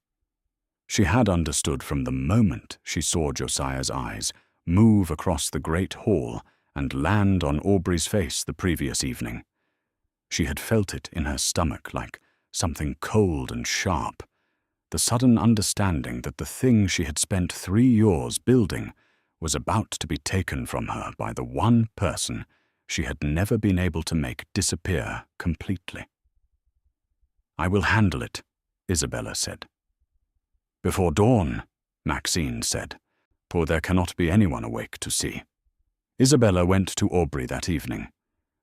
She had understood from the moment she saw Josiah's eyes move across the great hall and land on Aubrey's face the previous evening. She had felt it in her stomach like something cold and sharp, the sudden understanding that the thing she had spent 3 years building was about to be taken from her by the one person she had never been able to make disappear completely. "I will handle it," Isabella said. "Before dawn," Maxine said, "for there cannot be anyone awake to see." Isabella went to Aubrey that evening.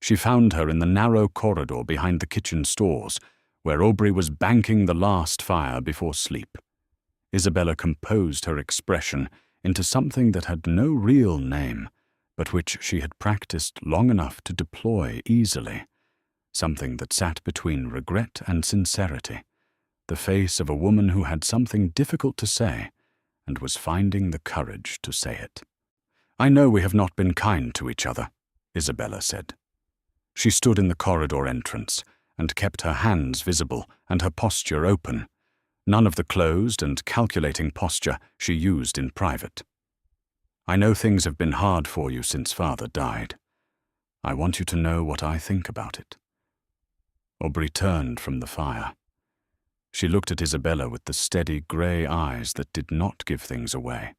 She found her in the narrow corridor behind the kitchen stores, where Aubrey was banking the last fire before sleep. Isabella composed her expression into something that had no real name, but which she had practiced long enough to deploy easily, something that sat between regret and sincerity, the face of a woman who had something difficult to say and was finding the courage to say it. "I know we have not been kind to each other," Isabella said. She stood in the corridor entrance and kept her hands visible and her posture open, none of the closed and calculating posture she used in private. "I know things have been hard for you since Father died. I want you to know what I think about it." Aubrey turned from the fire. She looked at Isabella with the steady grey eyes that did not give things away.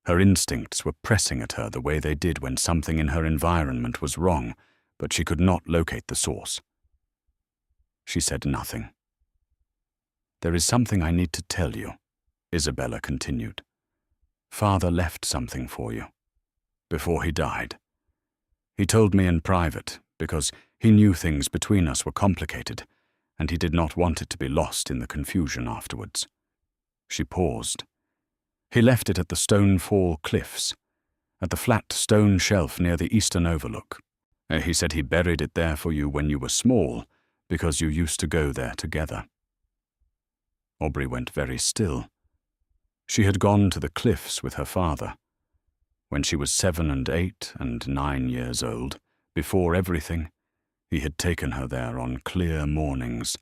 Her instincts were pressing at her the way they did when something in her environment was wrong, but she could not locate the source. She said nothing. "There is something I need to tell you," Isabella continued. "Father left something for you, before he died. He told me in private, because he knew things between us were complicated, and he did not want it to be lost in the confusion afterwards." She paused. "He left it at the Stonefall cliffs, at the flat stone shelf near the eastern overlook. He said he buried it there for you when you were small, because you used to go there together." Aubrey went very still. She had gone to the cliffs with her father. When she was 7 and 8 and 9 years old, before everything, he had taken her there on clear mornings,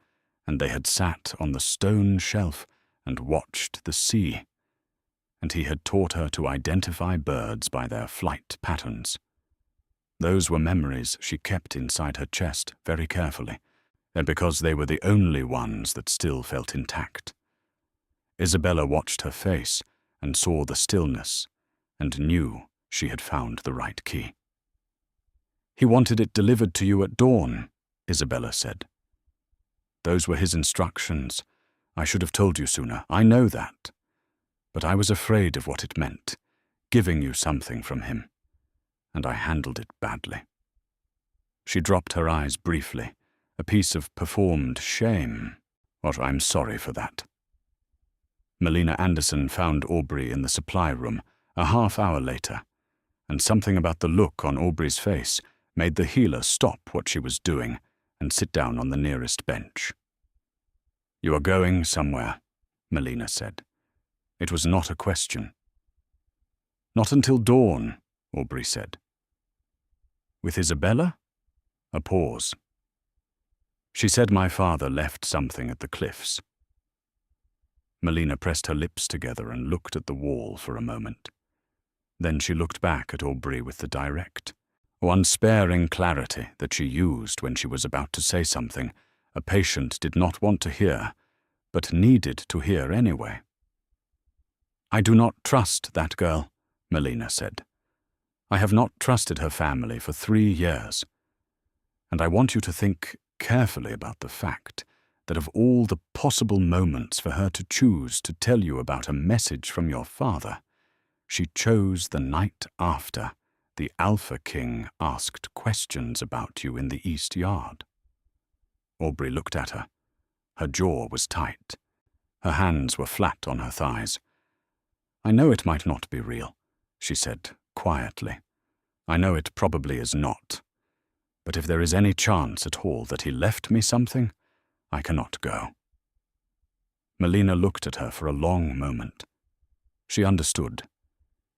and they had sat on the stone shelf and watched the sea, and he had taught her to identify birds by their flight patterns. Those were memories she kept inside her chest very carefully, and because they were the only ones that still felt intact. Isabella watched her face and saw the stillness, and knew she had found the right key. "He wanted it delivered to you at dawn," Isabella said. "Those were his instructions. I should have told you sooner, I know that. But I was afraid of what it meant, giving you something from him, and I handled it badly." She dropped her eyes briefly, a piece of performed shame, or "I'm sorry for that." Melina Anderson found Aubrey in the supply room a half-hour later, and something about the look on Aubrey's face made the healer stop what she was doing and sit down on the nearest bench. "You are going somewhere," Melina said. It was not a question. "Not until dawn," Aubrey said. "With Isabella?" A pause. "She said my father left something at the cliffs." Melina pressed her lips together and looked at the wall for a moment. Then she looked back at Aubrey with the direct, unsparing clarity that she used when she was about to say something a patient did not want to hear, but needed to hear anyway. "I do not trust that girl," Melina said. "I have not trusted her family for 3 years. And I want you to think carefully about the fact that of all the possible moments for her to choose to tell you about a message from your father, She chose the night after the Alpha King asked questions about you in the East Yard. Aubrey looked at her. Her jaw was tight. Her hands were flat on her thighs. "I know it might not be real," she said quietly. "I know it probably is not. But if there is any chance at all that he left me something, I cannot go." Melina looked at her for a long moment. She understood.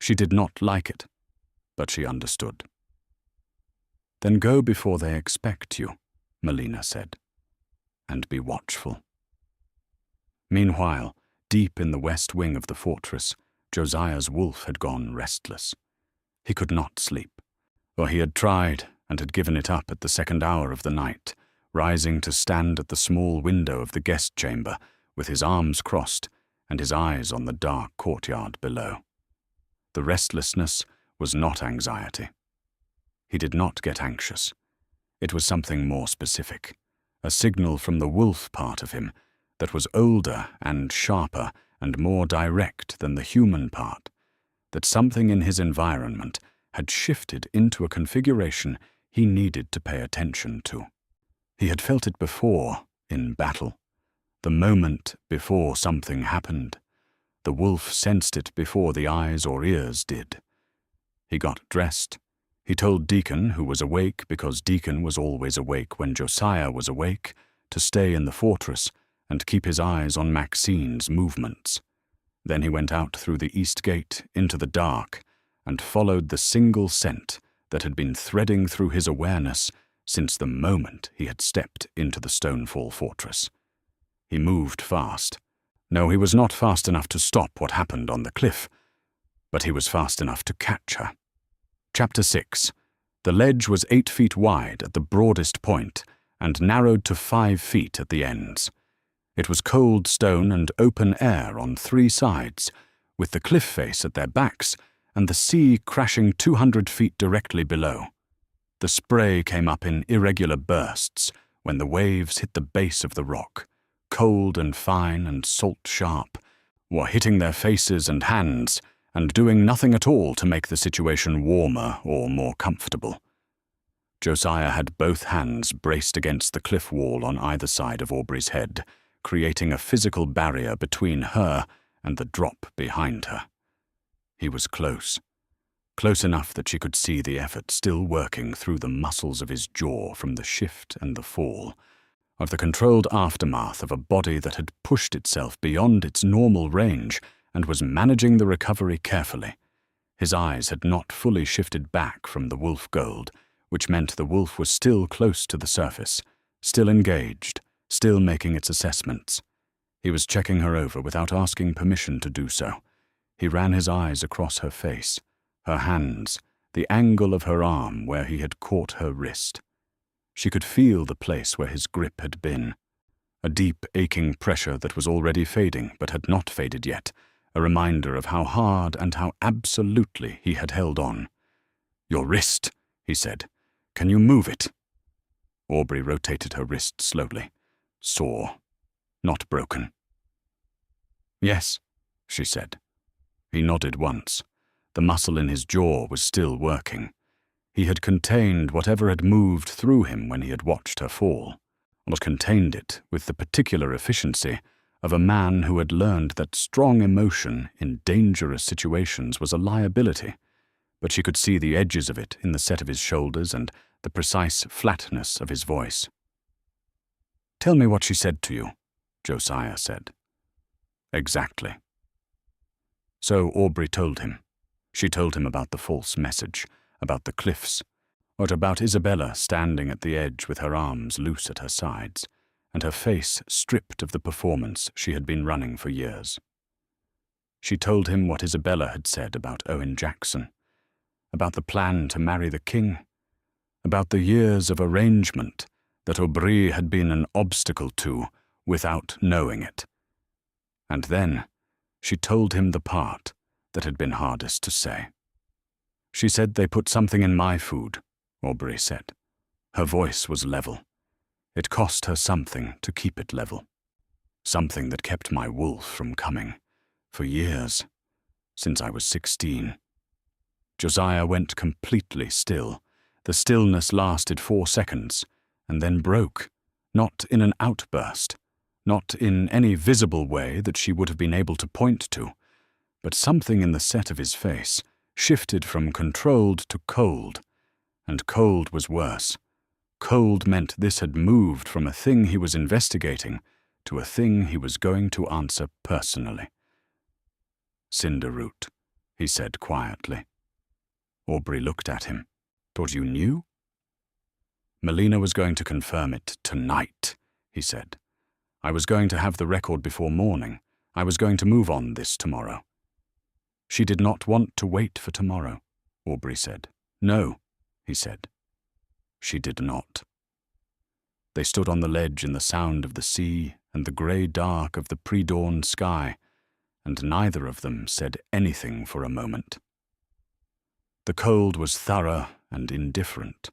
She did not like it, but she understood. "Then go before they expect you," Melina said, "and be watchful." Meanwhile, deep in the west wing of the fortress, Josiah's wolf had gone restless. He could not sleep, for he had tried and had given it up at the second hour of the night, rising to stand at the small window of the guest chamber with his arms crossed and his eyes on the dark courtyard below. The restlessness was not anxiety. He did not get anxious. It was something more specific, a signal from the wolf part of him that was older and sharper and more direct than the human part, that something in his environment had shifted into a configuration he needed to pay attention to. He had felt it before, in battle, the moment before something happened. The wolf sensed it before the eyes or ears did. He got dressed. He told Deacon, who was awake because Deacon was always awake when Josiah was awake, to stay in the fortress and keep his eyes on Maxine's movements. Then he went out through the east gate into the dark and followed the single scent that had been threading through his awareness since the moment he had stepped into the Stonefall fortress. He moved fast. No, he was not fast enough to stop what happened on the cliff, but he was fast enough to catch her. Chapter 6. The ledge was 8 feet wide at the broadest point and narrowed to 5 feet at the ends. It was cold stone and open air on 3 sides, with the cliff face at their backs and the sea crashing 200 feet directly below. The spray came up in irregular bursts when the waves hit the base of the rock, cold and fine and salt-sharp, were hitting their faces and hands and doing nothing at all to make the situation warmer or more comfortable. Josiah had both hands braced against the cliff wall on either side of Aubrey's head, creating a physical barrier between her and the drop behind her. He was close. Close enough that she could see the effort still working through the muscles of his jaw from the shift and the fall, of the controlled aftermath of a body that had pushed itself beyond its normal range and was managing the recovery carefully. His eyes had not fully shifted back from the wolf gold, which meant the wolf was still close to the surface, still engaged, still making its assessments. He was checking her over without asking permission to do so. He ran his eyes across her face, her hands, the angle of her arm where he had caught her wrist. She could feel the place where his grip had been, a deep, aching pressure that was already fading but had not faded yet, a reminder of how hard and how absolutely he had held on. "Your wrist," he said. "Can you move it?" Aubrey rotated her wrist slowly. Sore, not broken. "Yes," she said. He nodded once. The muscle in his jaw was still working. He had contained whatever had moved through him when he had watched her fall, but contained it with the particular efficiency of a man who had learned that strong emotion in dangerous situations was a liability, but she could see the edges of it in the set of his shoulders and the precise flatness of his voice. "Tell me what she said to you," Josiah said. "Exactly." So Aubrey told him. She told him about the false message, about the cliffs, or about Isabella standing at the edge with her arms loose at her sides, and her face stripped of the performance she had been running for years. She told him what Isabella had said about Owen Jackson, about the plan to marry the king, about the years of arrangement that Aubrey had been an obstacle to without knowing it. And then she told him the part that had been hardest to say. "She said they put something in my food," Aubrey said. Her voice was level. It cost her something to keep it level. Something that kept my wolf from coming, for years. since I was 16. Josiah went completely still. The stillness lasted 4 seconds, and then broke, not in an outburst, not in any visible way that she would have been able to point to, but something in the set of his face shifted from controlled to cold, and cold was worse. Cold meant this had moved from a thing he was investigating to a thing he was going to answer personally. "Cinderroot," he said quietly. Aubrey looked at him. "Thought you knew?" "Melina was going to confirm it tonight," he said. "I was going to have the record before morning. I was going to move on this tomorrow." "She did not want to wait for tomorrow," Aubrey said. "No," he said. "She did not." They stood on the ledge in the sound of the sea and the grey dark of the pre-dawn sky, and neither of them said anything for a moment. The cold was thorough and indifferent.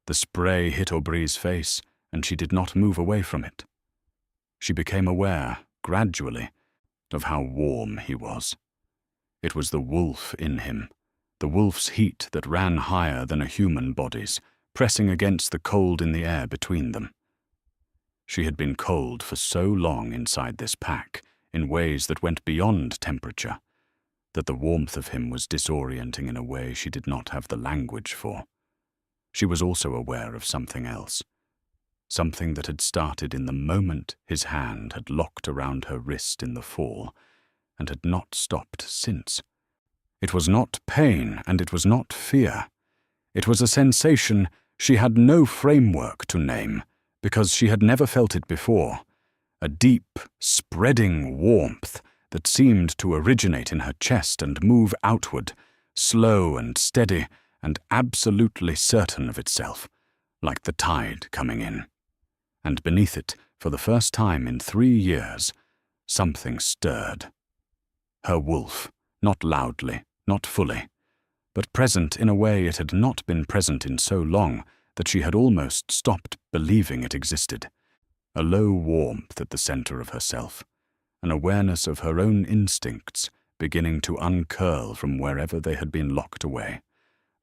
The spray hit Aubree's face, and she did not move away from it. She became aware, gradually, of how warm he was. It was the wolf in him, the wolf's heat that ran higher than a human body's, pressing against the cold in the air between them. She had been cold for so long inside this pack, in ways that went beyond temperature, that the warmth of him was disorienting in a way she did not have the language for. She was also aware of something else, something that had started in the moment his hand had locked around her wrist in the fall, and had not stopped since. It was not pain, and it was not fear. It was a sensation she had no framework to name, because she had never felt it before, a deep, spreading warmth that seemed to originate in her chest and move outward, slow and steady and absolutely certain of itself, like the tide coming in. And beneath it, for the first time in 3 years, something stirred. Her wolf, not loudly, not fully, but present in a way it had not been present in so long that she had almost stopped believing it existed. A low warmth at the center of herself, an awareness of her own instincts beginning to uncurl from wherever they had been locked away,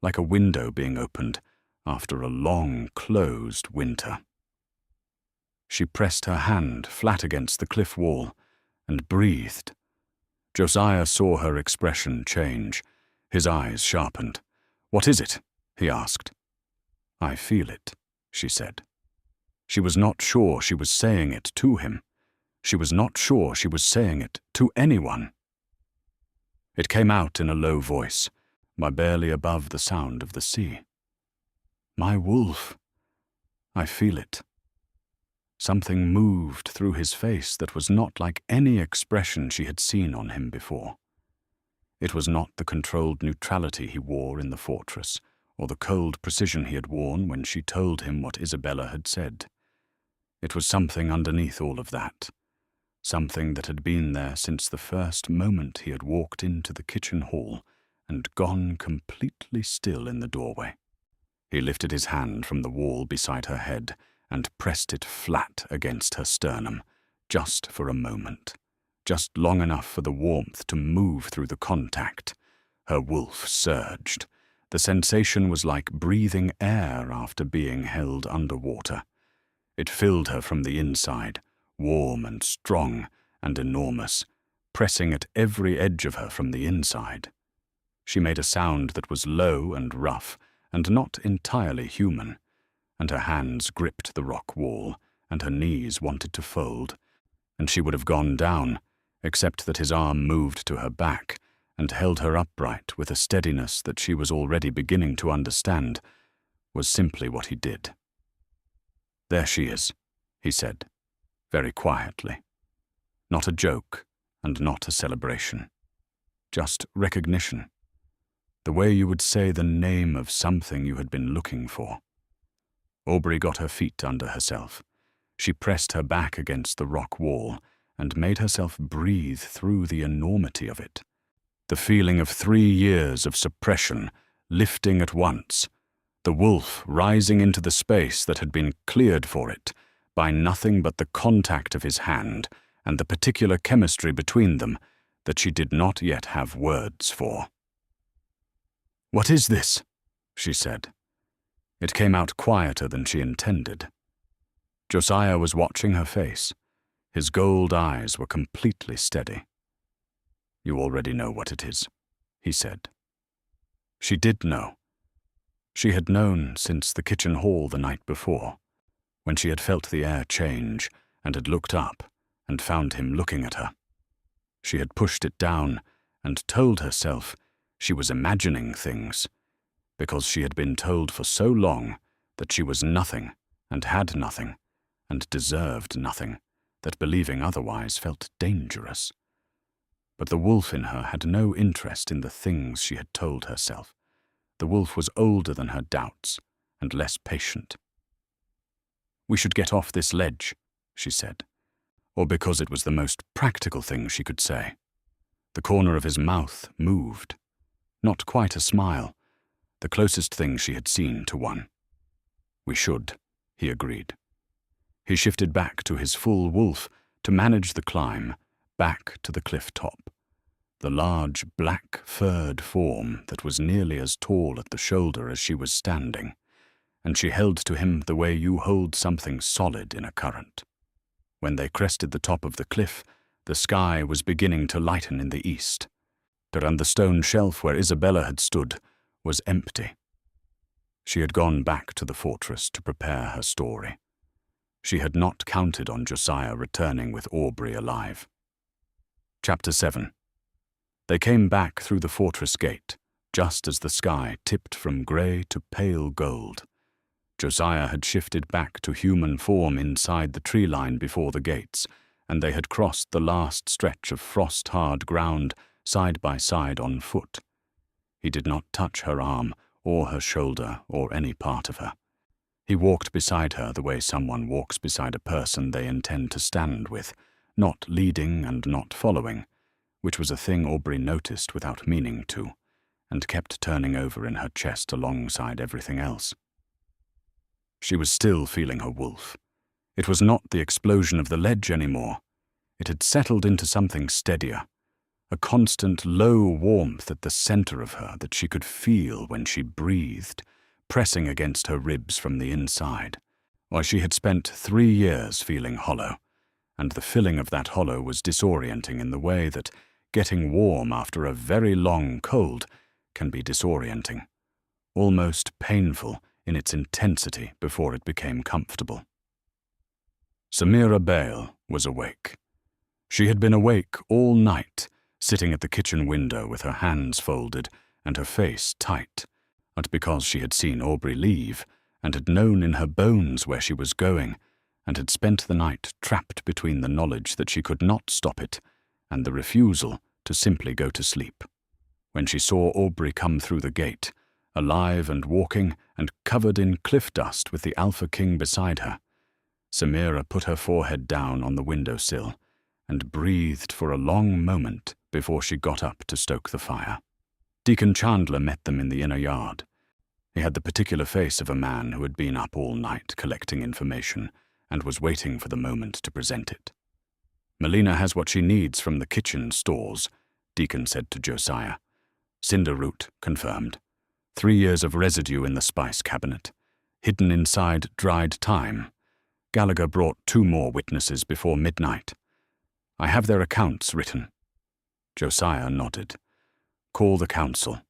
like a window being opened after a long, closed winter. She pressed her hand flat against the cliff wall and breathed. Josiah saw her expression change. His eyes sharpened. "What is it?" he asked. "I feel it," she said. She was not sure she was saying it to him. She was not sure she was saying it to anyone. It came out in a low voice, by barely above the sound of the sea. "My wolf. I feel it." Something moved through his face that was not like any expression she had seen on him before. It was not the controlled neutrality he wore in the fortress, or the cold precision he had worn when she told him what Isabella had said. It was something underneath all of that, something that had been there since the first moment he had walked into the kitchen hall and gone completely still in the doorway. He lifted his hand from the wall beside her head and pressed it flat against her sternum, just for a moment, just long enough for the warmth to move through the contact. Her wolf surged. The sensation was like breathing air after being held underwater. It filled her from the inside, warm and strong and enormous, pressing at every edge of her from the inside. She made a sound that was low and rough and not entirely human, and her hands gripped the rock wall, and her knees wanted to fold, and she would have gone down, except that his arm moved to her back and held her upright with a steadiness that she was already beginning to understand was simply what he did. "There she is," he said, very quietly. Not a joke and not a celebration. Just recognition. The way you would say the name of something you had been looking for. Aubrey got her feet under herself. She pressed her back against the rock wall and made herself breathe through the enormity of it. The feeling of 3 years of suppression lifting at once, the wolf rising into the space that had been cleared for it by nothing but the contact of his hand and the particular chemistry between them that she did not yet have words for. "What is this?" she said. It came out quieter than she intended. Josiah was watching her face. His gold eyes were completely steady. "You already know what it is," he said. She did know. She had known since the kitchen hall the night before, when she had felt the air change and had looked up and found him looking at her. She had pushed it down and told herself she was imagining things, because she had been told for so long that she was nothing and had nothing and deserved nothing, that believing otherwise felt dangerous. But the wolf in her had no interest in the things she had told herself. The wolf was older than her doubts and less patient. "We should get off this ledge," she said, or because it was the most practical thing she could say. The corner of his mouth moved. Not quite a smile, the closest thing she had seen to one. "We should," he agreed. He shifted back to his full wolf to manage the climb back to the cliff top. The large, black-furred form that was nearly as tall at the shoulder as she was standing, and she held to him the way you hold something solid in a current. When they crested the top of the cliff, the sky was beginning to lighten in the east, and the stone shelf where Isabella had stood was empty. She had gone back to the fortress to prepare her story. She had not counted on Josiah returning with Aubrey alive. Chapter 7. They came back through the fortress gate, just as the sky tipped from grey to pale gold. Josiah had shifted back to human form inside the tree line before the gates, and they had crossed the last stretch of frost-hard ground side by side on foot. He did not touch her arm or her shoulder or any part of her. He walked beside her the way someone walks beside a person they intend to stand with, not leading and not following, which was a thing Aubrey noticed without meaning to, and kept turning over in her chest alongside everything else. She was still feeling her wolf. It was not the explosion of the ledge anymore. It had settled into something steadier, a constant low warmth at the center of her that she could feel when she breathed, pressing against her ribs from the inside, while she had spent 3 years feeling hollow, and the filling of that hollow was disorienting in the way that getting warm after a very long cold can be disorienting, almost painful in its intensity before it became comfortable. Samira Bale was awake. She had been awake all night, sitting at the kitchen window with her hands folded and her face tight, not because she had seen Aubrey leave and had known in her bones where she was going, and had spent the night trapped between the knowledge that she could not stop it and the refusal to simply go to sleep. When she saw Aubrey come through the gate, alive and walking and covered in cliff dust with the Alpha King beside her, Samira put her forehead down on the windowsill and breathed for a long moment before she got up to stoke the fire. Deacon Chandler met them in the inner yard. He had the particular face of a man who had been up all night collecting information and was waiting for the moment to present it. "Melina has what she needs from the kitchen stores," Deacon said to Josiah. "Cinder root, confirmed. 3 years of residue in the spice cabinet, hidden inside dried thyme. Gallagher brought 2 more witnesses before midnight. I have their accounts written." Josiah nodded. "Call the council.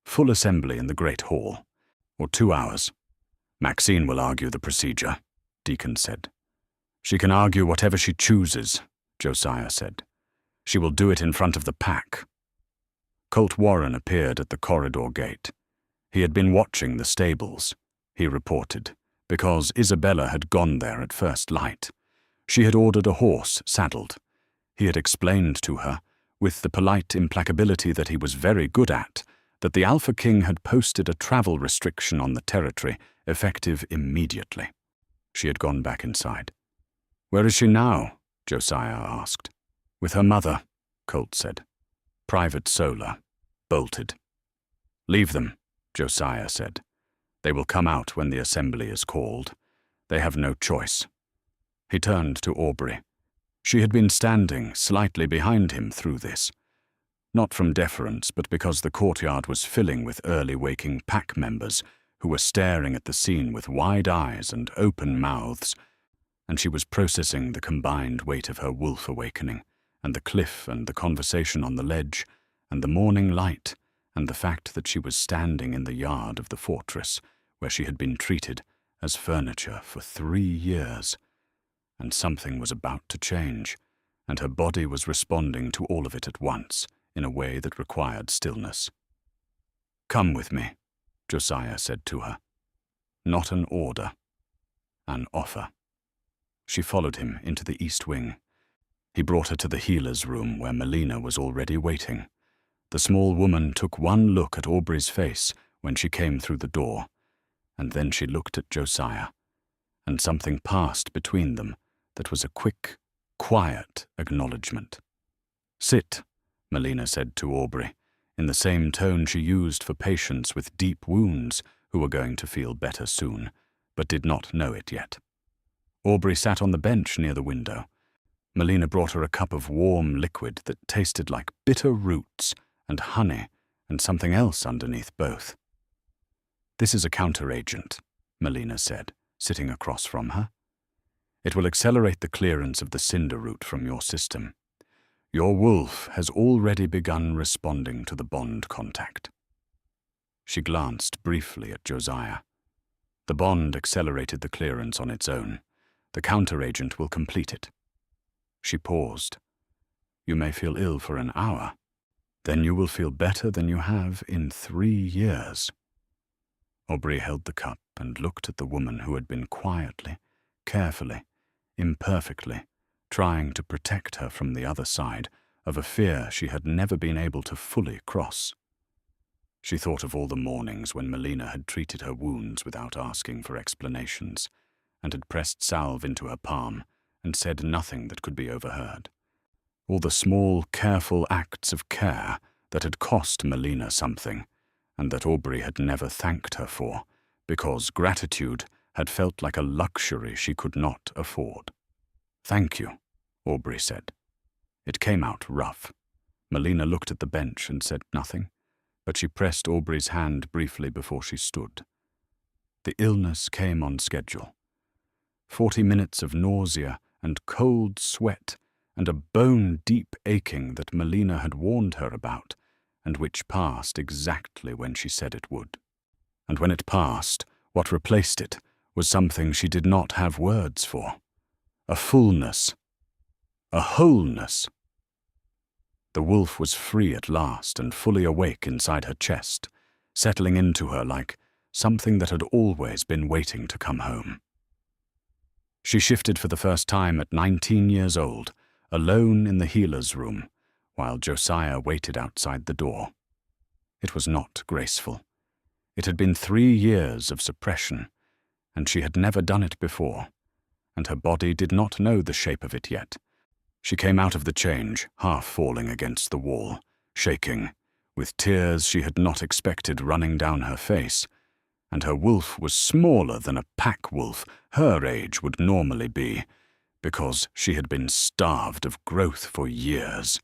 Full assembly in the Great Hall, or 2 hours. Maxine will argue the procedure," Deacon said. "She can argue whatever she chooses," Josiah said. "She will do it in front of the pack." Colt Warren appeared at the corridor gate. He had been watching the stables, he reported, because Isabella had gone there at first light. She had ordered a horse saddled. He had explained to her, with the polite implacability that he was very good at, that the Alpha King had posted a travel restriction on the territory, effective immediately. She had gone back inside. "Where is she now?" Josiah asked. "With her mother," Colt said. "Private solar. Bolted." "Leave them," Josiah said. "They will come out when the assembly is called. They have no choice." He turned to Aubrey. She had been standing slightly behind him through this, not from deference, but because the courtyard was filling with early waking pack members who were staring at the scene with wide eyes and open mouths, and she was processing the combined weight of her wolf awakening, and the cliff and the conversation on the ledge, and the morning light, and the fact that she was standing in the yard of the fortress where she had been treated as furniture for 3 years. And something was about to change, and her body was responding to all of it at once in a way that required stillness. "Come with me," Josiah said to her. Not an order, an offer. She followed him into the east wing. He brought her to the healer's room where Melina was already waiting. The small woman took one look at Aubrey's face when she came through the door, and then she looked at Josiah, and something passed between them that was a quick, quiet acknowledgement. "Sit," Melina said to Aubrey, in the same tone she used for patients with deep wounds who were going to feel better soon, but did not know it yet. Aubrey sat on the bench near the window. Melina brought her a cup of warm liquid that tasted like bitter roots and honey and something else underneath both. "This is a counteragent," Melina said, sitting across from her. "It will accelerate the clearance of the cinder root from your system. Your wolf has already begun responding to the bond contact." She glanced briefly at Josiah. "The bond accelerated the clearance on its own. The counteragent will complete it." She paused. "You may feel ill for an hour. Then you will feel better than you have in 3 years. Aubrey held the cup and looked at the woman who had been quietly, carefully, imperfectly, trying to protect her from the other side of a fear she had never been able to fully cross. She thought of all the mornings when Melina had treated her wounds without asking for explanations, and had pressed salve into her palm and said nothing that could be overheard. All the small, careful acts of care that had cost Melina something, and that Aubrey had never thanked her for, because gratitude had felt like a luxury she could not afford. "Thank you," Aubrey said. It came out rough. Melina looked at the bench and said nothing, but she pressed Aubrey's hand briefly before she stood. The illness came on schedule. 40 minutes of nausea and cold sweat and a bone-deep aching that Melina had warned her about, and which passed exactly when she said it would. And when it passed, what replaced it was something she did not have words for. A fullness. A wholeness. The wolf was free at last and fully awake inside her chest, settling into her like something that had always been waiting to come home. She shifted for the first time at 19 years old, alone in the healer's room, while Josiah waited outside the door. It was not graceful. It had been 3 years of suppression, and she had never done it before, and her body did not know the shape of it yet. She came out of the change, half falling against the wall, shaking, with tears she had not expected running down her face, and her wolf was smaller than a pack wolf her age would normally be, because she had been starved of growth for years.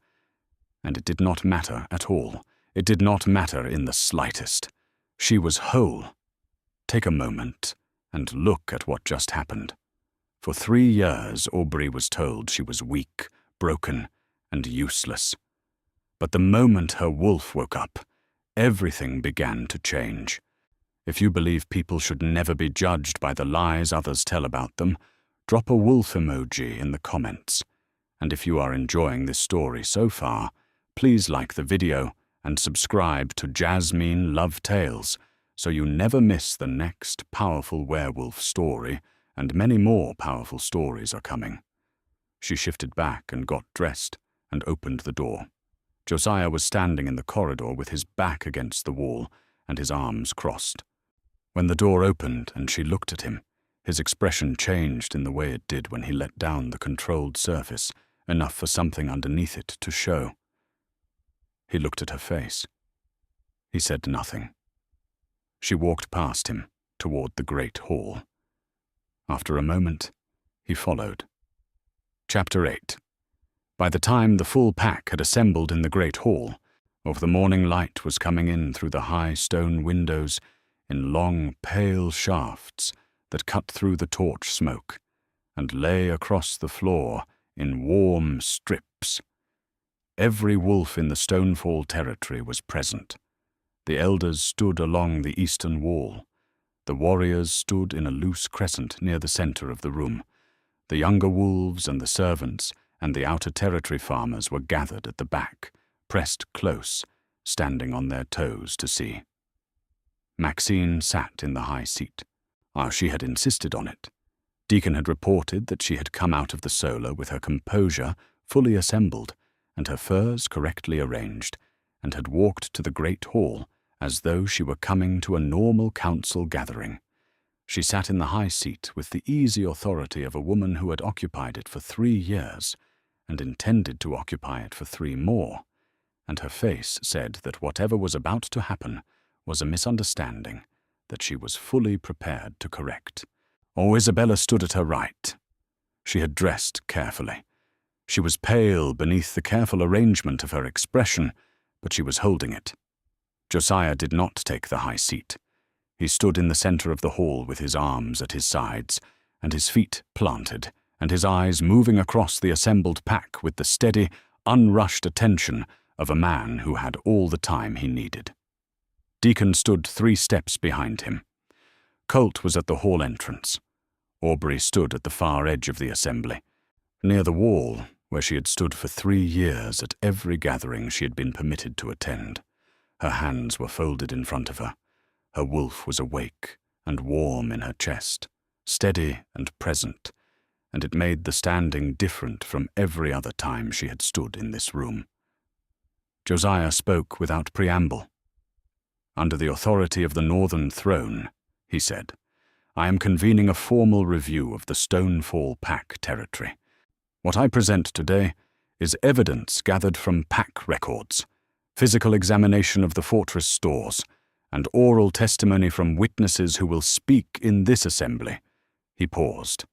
And it did not matter at all. It did not matter in the slightest. She was whole. Take a moment and look at what just happened. For 3 years, Aubrey was told she was weak, broken, and useless. But the moment her wolf woke up, everything began to change. If you believe people should never be judged by the lies others tell about them, drop a wolf emoji in the comments. And if you are enjoying this story so far, please like the video and subscribe to Jasmine Love Tales so you never miss the next powerful werewolf story, and many more powerful stories are coming. She shifted back and got dressed and opened the door. Josiah was standing in the corridor with his back against the wall and his arms crossed. When the door opened and she looked at him, his expression changed in the way it did when he let down the controlled surface, enough for something underneath it to show. He looked at her face. He said nothing. She walked past him toward the great hall. After a moment, he followed. Chapter 8. By the time the full pack had assembled in the great hall, Of the morning light was coming in through the high stone windows in long, pale shafts that cut through the torch smoke and lay across the floor in warm strips. Every wolf in the Stonefall territory was present. The elders stood along the eastern wall. The warriors stood in a loose crescent near the center of the room. The younger wolves and the servants and the outer territory farmers were gathered at the back, pressed close, standing on their toes to see. Maxine sat in the high seat. She had insisted on it. Deacon had reported that she had come out of the solar with her composure fully assembled and her furs correctly arranged, and had walked to the great hall as though she were coming to a normal council gathering. She sat in the high seat with the easy authority of a woman who had occupied it for 3 years and intended to occupy it for 3 more, and her face said that whatever was about to happen was a misunderstanding that she was fully prepared to correct. Isabella stood at her right. She had dressed carefully. She was pale beneath the careful arrangement of her expression, but she was holding it. Josiah did not take the high seat. He stood in the center of the hall with his arms at his sides, and his feet planted, and his eyes moving across the assembled pack with the steady, unrushed attention of a man who had all the time he needed. Deacon stood 3 steps behind him. Colt was at the hall entrance. Aubrey stood at the far edge of the assembly, near the wall where she had stood for 3 years at every gathering she had been permitted to attend. Her hands were folded in front of her. Her wolf was awake and warm in her chest, steady and present, and it made the standing different from every other time she had stood in this room. Josiah spoke without preamble. "Under the authority of the Northern Throne," he said, "I am convening a formal review of the Stonefall Pack territory. What I present today is evidence gathered from pack records, physical examination of the fortress stores, and oral testimony from witnesses who will speak in this assembly." He paused.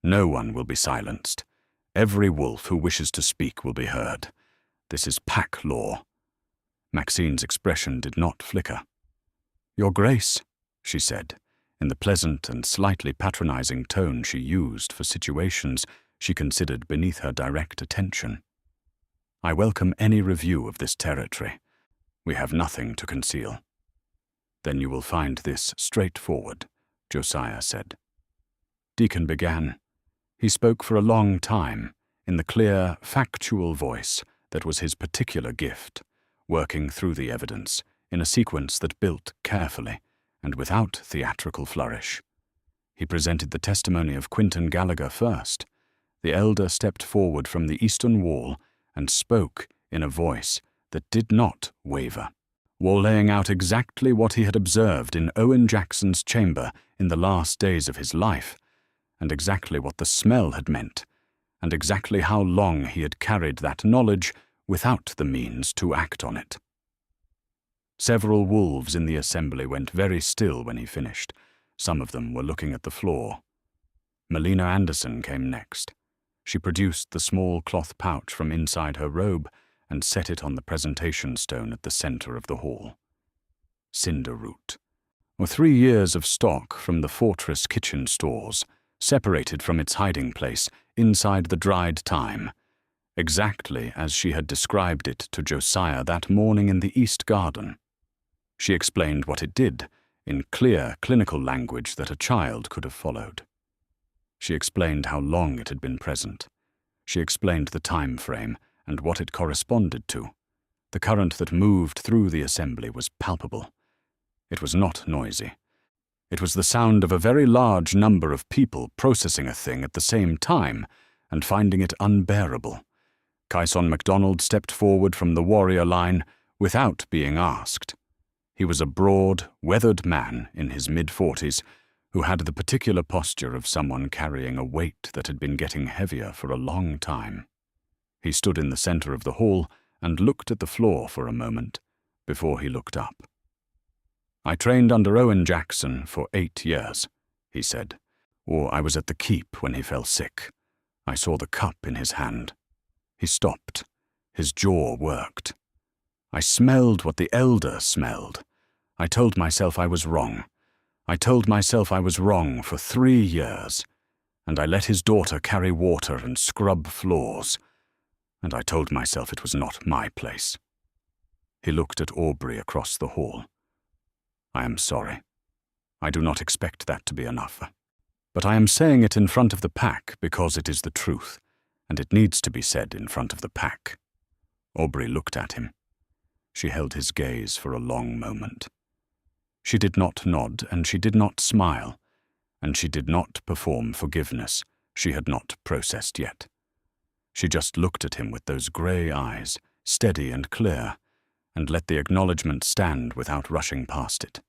"No one will be silenced. Every wolf who wishes to speak will be heard. This is pack law." Maxine's expression did not flicker. "Your Grace," she said, in the pleasant and slightly patronizing tone she used for situations she considered beneath her direct attention. "I welcome any review of this territory. We have nothing to conceal." "Then you will find this straightforward," Josiah said. Deacon began. He spoke for a long time, in the clear, factual voice that was his particular gift, working through the evidence in a sequence that built carefully and without theatrical flourish. He presented the testimony of Quinton Gallagher first. The elder stepped forward from the eastern wall and spoke in a voice that did not waver, while laying out exactly what he had observed in Owen Jackson's chamber in the last days of his life, and exactly what the smell had meant, and exactly how long he had carried that knowledge without the means to act on it. Several wolves in the assembly went very still when he finished. Some of them were looking at the floor. Melina Anderson came next. She produced the small cloth pouch from inside her robe and set it on the presentation stone at the center of the hall. Cinder root, or 3 years of stock from the fortress kitchen stores, separated from its hiding place inside the dried thyme, exactly as she had described it to Josiah that morning in the East Garden. She explained what it did, in clear, clinical language that a child could have followed. She explained how long it had been present. She explained the time frame and what it corresponded to. The current that moved through the assembly was palpable. It was not noisy. It was the sound of a very large number of people processing a thing at the same time and finding it unbearable. Kyson MacDonald stepped forward from the warrior line without being asked. He was a broad, weathered man in his mid-40s who had the particular posture of someone carrying a weight that had been getting heavier for a long time. He stood in the center of the hall and looked at the floor for a moment before he looked up. "I trained under Owen Jackson for 8 years, he said. "Or I was at the keep when he fell sick. I saw the cup in his hand." He stopped. His jaw worked. I smelled what the elder smelled. I told myself I was wrong. I told myself I was wrong for 3 years, and I let his daughter carry water and scrub floors, and I told myself it was not my place. He looked at Aubrey across the hall. I am sorry. I do not expect that to be enough. But I am saying it in front of the pack because it is the truth, and it needs to be said in front of the pack. Aubrey looked at him. She held his gaze for a long moment. She did not nod, and she did not smile, and she did not perform forgiveness she had not processed yet. She just looked at him with those grey eyes, steady and clear, and let the acknowledgement stand without rushing past it.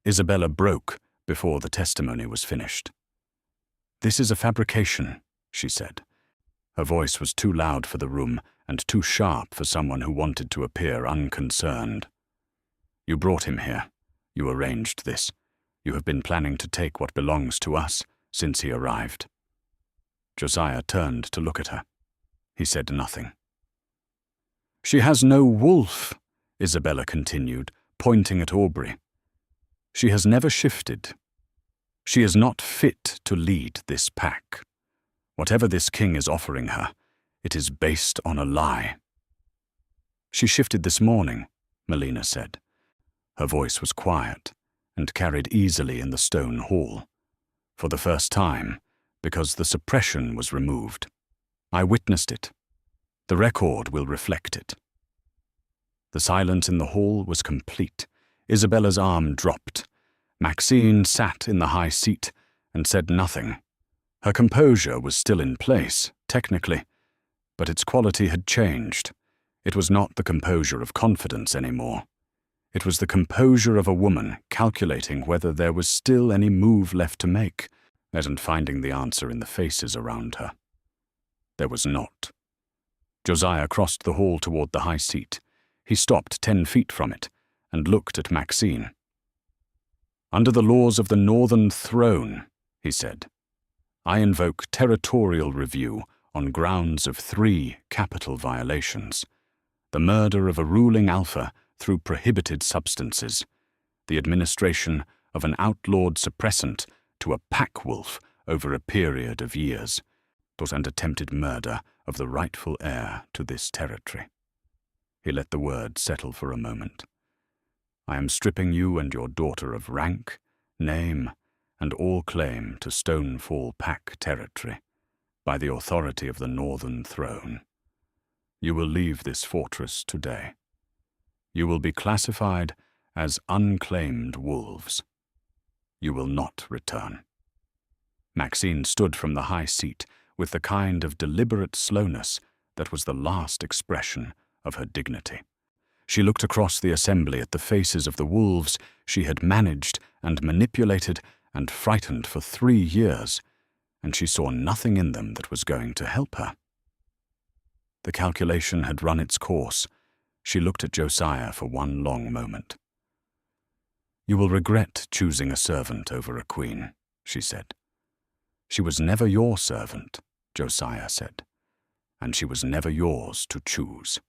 Isabella broke before the testimony was finished. "This is a fabrication," she said. Her voice was too loud for the room and too sharp for someone who wanted to appear unconcerned. "You brought him here. You arranged this. You have been planning to take what belongs to us since he arrived." Josiah turned to look at her. He said nothing. "She has no wolf," Isabella continued, pointing at Aubrey. "She has never shifted. She is not fit to lead this pack. Whatever this king is offering her, it is based on a lie." "She shifted this morning," Melina said. Her voice was quiet and carried easily in the stone hall. For the first time, because the suppression was removed. "I witnessed it. The record will reflect it." The silence in the hall was complete. Isabella's arm dropped. Maxine sat in the high seat and said nothing. Her composure was still in place, technically, but its quality had changed. It was not the composure of confidence anymore. It was the composure of a woman calculating whether there was still any move left to make, and finding the answer in the faces around her. There was not. Josiah crossed the hall toward the high seat. He stopped 10 feet from it and looked at Maxine. "Under the laws of the Northern Throne," he said, "I invoke territorial review on grounds of 3 capital violations: the murder of a ruling alpha through prohibited substances, the administration of an outlawed suppressant to a pack wolf over a period of years, and attempted murder of the rightful heir to this territory." He let the word settle for a moment. "I am stripping you and your daughter of rank, name, and all claim to Stonefall Pack territory by the authority of the Northern Throne. You will leave this fortress today. You will be classified as unclaimed wolves. You will not return." Maxine stood from the high seat with the kind of deliberate slowness that was the last expression of her dignity. She looked across the assembly at the faces of the wolves she had managed and manipulated and frightened for 3 years, and she saw nothing in them that was going to help her. The calculation had run its course. She looked at Josiah for one long moment. "You will regret choosing a servant over a queen," she said. "She was never your servant," Josiah said, "and she was never yours to choose."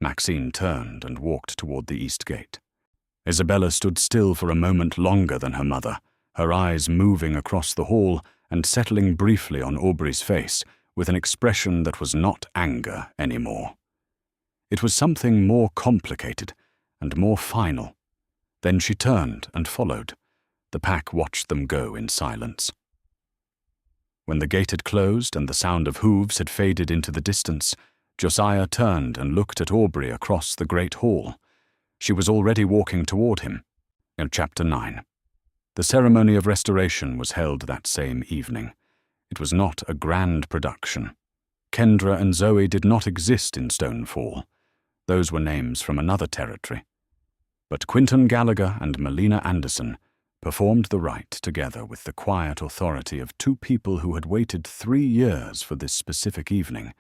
Maxine turned and walked toward the east gate. Isabella stood still for a moment longer than her mother, her eyes moving across the hall and settling briefly on Aubrey's face with an expression that was not anger anymore. It was something more complicated and more final. Then she turned and followed. The pack watched them go in silence. When the gate had closed and the sound of hooves had faded into the distance, Josiah turned and looked at Aubrey across the great hall. She was already walking toward him. In Chapter 9. The ceremony of restoration was held that same evening. It was not a grand production. Kendra and Zoe did not exist in Stonefall. Those were names from another territory. But Quinton Gallagher and Melina Anderson performed the rite together with the quiet authority of 2 people who had waited 3 years for this specific evening,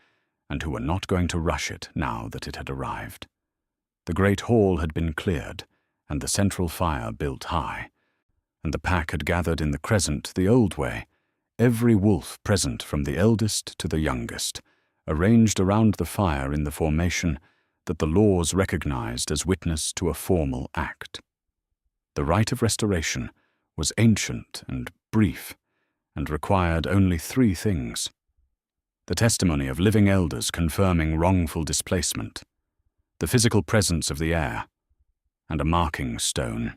and who were not going to rush it now that it had arrived. The great hall had been cleared, and the central fire built high, and the pack had gathered in the crescent the old way, every wolf present from the eldest to the youngest, arranged around the fire in the formation, that the laws recognized as witness to a formal act. The rite of restoration was ancient and brief, and required only 3 things: the testimony of living elders confirming wrongful displacement, the physical presence of the air, and a marking stone,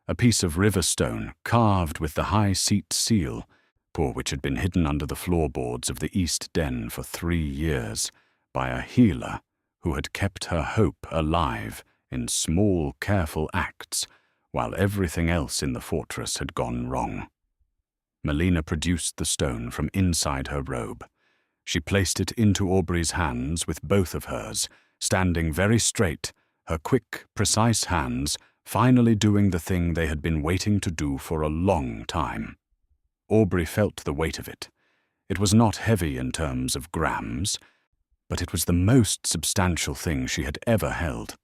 a piece of river stone carved with the high seat seal, for which had been hidden under the floorboards of the east den for 3 years by a healer who had kept her hope alive in small, careful acts while everything else in the fortress had gone wrong. Melina produced the stone from inside her robe. She placed it into Aubrey's hands with both of hers, standing very straight, her quick, precise hands finally doing the thing they had been waiting to do for a long time. Aubrey felt the weight of it. It was not heavy in terms of grams, but it was the most substantial thing she had ever held.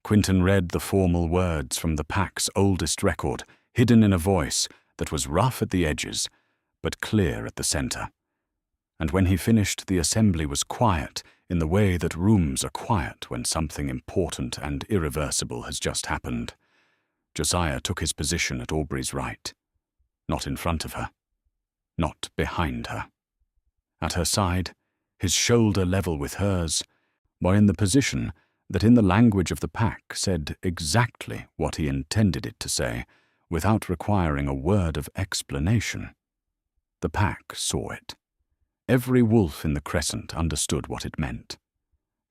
Quentin read the formal words from the pack's oldest record, hidden in a voice that was rough at the edges, but clear at the center. And when he finished, the assembly was quiet in the way that rooms are quiet when something important and irreversible has just happened. Josiah took his position at Aubrey's right, not in front of her, not behind her. At her side, his shoulder level with hers, while in the position that in the language of the pack said exactly what he intended it to say, without requiring a word of explanation. The pack saw it. Every wolf in the crescent understood what it meant.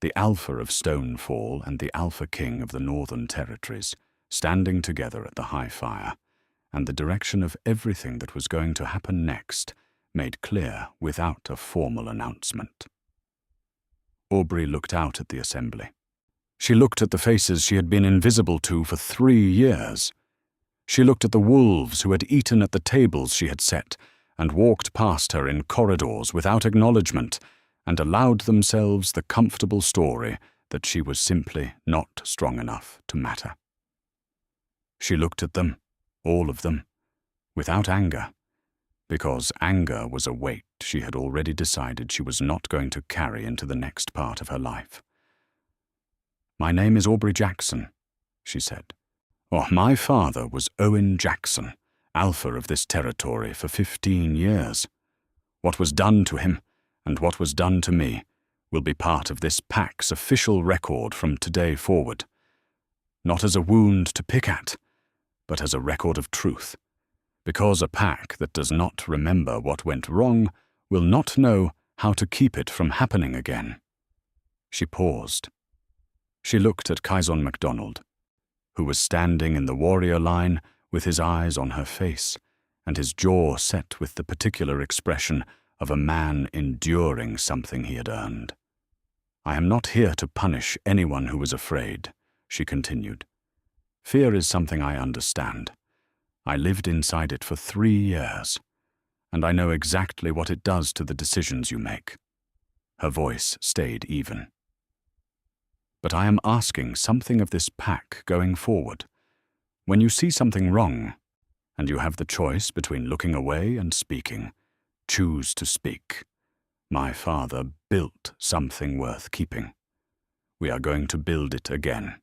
The Alpha of Stonefall and the Alpha King of the Northern Territories, standing together at the high fire, and the direction of everything that was going to happen next, made clear without a formal announcement. Aubrey looked out at the assembly. She looked at the faces she had been invisible to for 3 years. She looked at the wolves who had eaten at the tables she had set, and walked past her in corridors without acknowledgement, and allowed themselves the comfortable story that she was simply not strong enough to matter. She looked at them, all of them, without anger, because anger was a weight she had already decided she was not going to carry into the next part of her life. "My name is Aubrie Jackson," she said. My father was Owen Jackson, Alpha of this territory for 15 years. What was done to him, and what was done to me, will be part of this pack's official record from today forward. Not as a wound to pick at, but as a record of truth, because a pack that does not remember what went wrong will not know how to keep it from happening again. She paused. She looked at Kyson MacDonald, who was standing in the warrior line with his eyes on her face and his jaw set with the particular expression of a man enduring something he had earned. "I am not here to punish anyone who is afraid," she continued. "Fear is something I understand. I lived inside it for 3 years, and I know exactly what it does to the decisions you make." Her voice stayed even. "But I am asking something of this pack going forward. When you see something wrong, and you have the choice between looking away and speaking, choose to speak. My father built something worth keeping. We are going to build it again."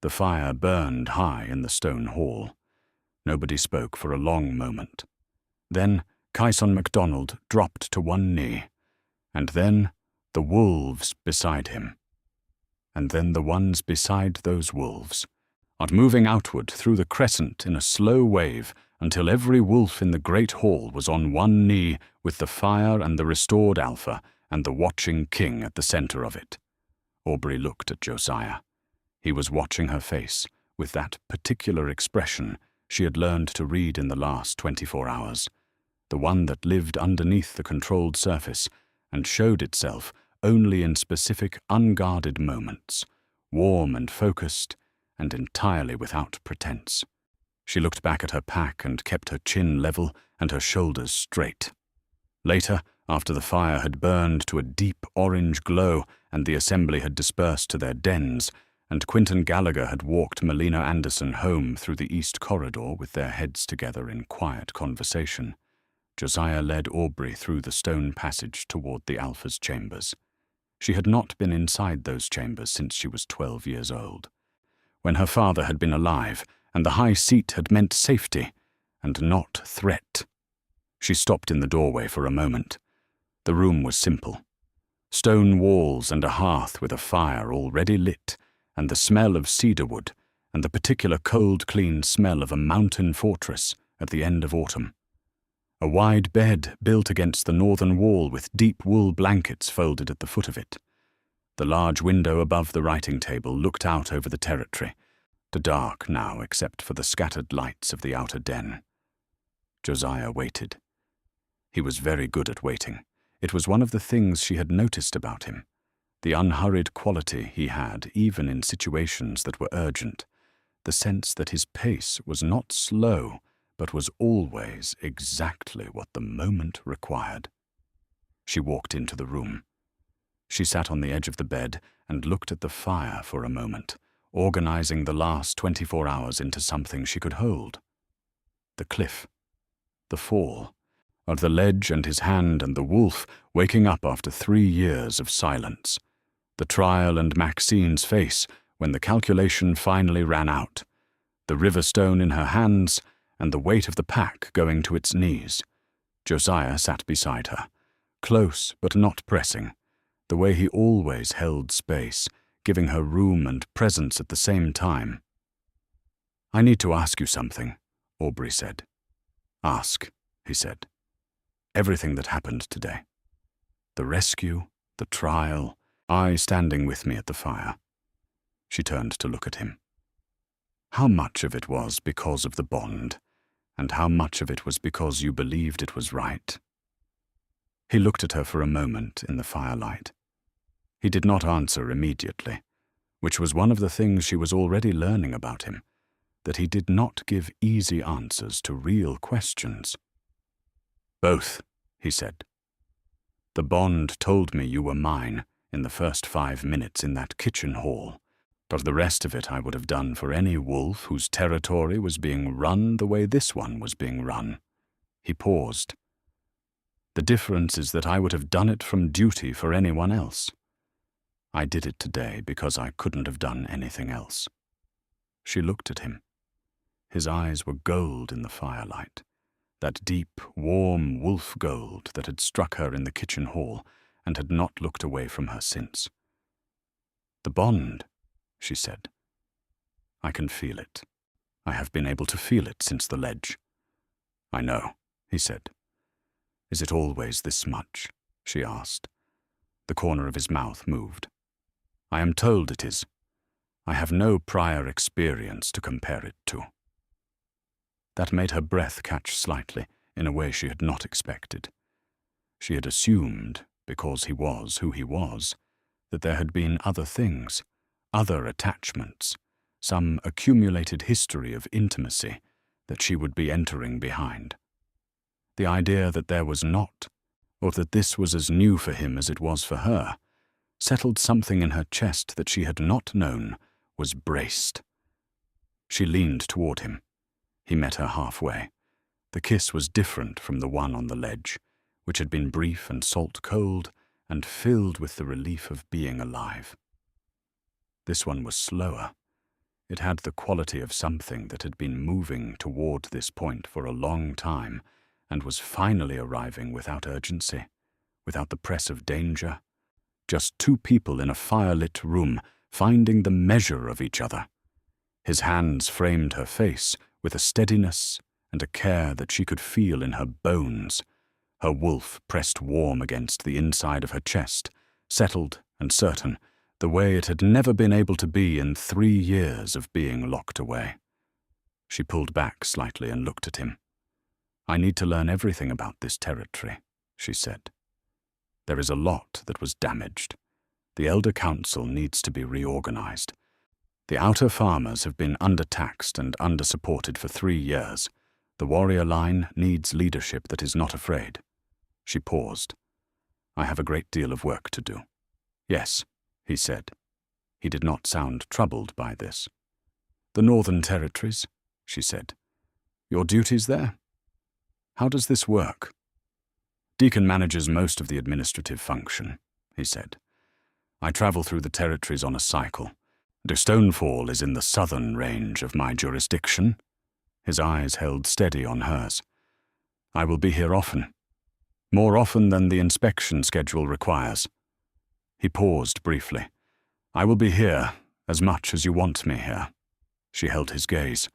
The fire burned high in the stone hall. Nobody spoke for a long moment. Then Kyson MacDonald dropped to one knee, and then the wolves beside him, and then the ones beside those wolves, and moving outward through the crescent in a slow wave until every wolf in the great hall was on one knee with the fire and the restored Alpha and the watching king at the center of it. Aubrey looked at Josiah. He was watching her face with that particular expression she had learned to read in the last 24 hours, the one that lived underneath the controlled surface and showed itself only in specific unguarded moments, warm and focused and entirely without pretense. She looked back at her pack and kept her chin level and her shoulders straight. Later, after the fire had burned to a deep orange glow and the assembly had dispersed to their dens, and Quentin Gallagher had walked Melina Anderson home through the east corridor with their heads together in quiet conversation, Josiah led Aubrey through the stone passage toward the Alpha's chambers. She had not been inside those chambers since she was 12 years old, when her father had been alive, and the high seat had meant safety, and not threat. She stopped in the doorway for a moment. The room was simple. Stone walls and a hearth with a fire already lit, and the smell of cedarwood, and the particular cold, clean smell of a mountain fortress at the end of autumn. A wide bed built against the northern wall with deep wool blankets folded at the foot of it. The large window above the writing table looked out over the territory, the dark now except for the scattered lights of the outer den. Josiah waited. He was very good at waiting. It was one of the things she had noticed about him, the unhurried quality he had even in situations that were urgent, the sense that his pace was not slow, but was always exactly what the moment required. She walked into the room. She sat on the edge of the bed and looked at the fire for a moment, organizing the last 24 hours into something she could hold. The cliff, the fall, of the ledge and his hand and the wolf waking up after 3 years of silence, the trial and Maxine's face when the calculation finally ran out, the river stone in her hands, and the weight of the pack going to its knees. Josiah sat beside her, close but not pressing, the way he always held space, giving her room and presence at the same time. "I need to ask you something," Aubrey said. "Ask," he said. "Everything that happened today. The rescue, the trial, I standing with me at the fire." She turned to look at him. "How much of it was because of the bond, and how much of it was because you believed it was right?" He looked at her for a moment in the firelight. He did not answer immediately, which was one of the things she was already learning about him, that he did not give easy answers to real questions. "Both," he said. "The bond told me you were mine in the first 5 minutes in that kitchen hall, but the rest of it I would have done for any wolf whose territory was being run the way this one was being run." He paused. "The difference is that I would have done it from duty for anyone else. I did it today because I couldn't have done anything else." She looked at him. His eyes were gold in the firelight, that deep, warm wolf gold that had struck her in the kitchen hall and had not looked away from her since. "The bond," she said. "I can feel it. I have been able to feel it since the ledge." "I know," he said. "Is it always this much?" she asked. The corner of his mouth moved. "I am told it is. I have no prior experience to compare it to." That made her breath catch slightly in a way she had not expected. She had assumed, because he was who he was, that there had been other things, other attachments, some accumulated history of intimacy that she would be entering behind. The idea that there was not, or that this was as new for him as it was for her, settled something in her chest that she had not known was braced. She leaned toward him. He met her halfway. The kiss was different from the one on the ledge, which had been brief and salt-cold and filled with the relief of being alive. This one was slower. It had the quality of something that had been moving toward this point for a long time and was finally arriving without urgency, without the press of danger. Just 2 people in a firelit room finding the measure of each other. His hands framed her face with a steadiness and a care that she could feel in her bones. Her wolf pressed warm against the inside of her chest, settled and certain, the way it had never been able to be in 3 years of being locked away. She pulled back slightly and looked at him. "I need to learn everything about this territory," she said. "There is a lot that was damaged. The Elder Council needs to be reorganized. The outer farmers have been undertaxed and undersupported for 3 years. The warrior line needs leadership that is not afraid." She paused. "I have a great deal of work to do." "Yes," he said. He did not sound troubled by this. "The Northern Territories," she said. "Your duties there? How does this work?" "Deacon manages most of the administrative function," he said. I travel through the territories on a cycle. The Stonefall is in the southern range of my jurisdiction. His eyes held steady on hers. I will be here often. More often than the inspection schedule requires. He paused briefly. I will be here as much as you want me here. She held his gaze.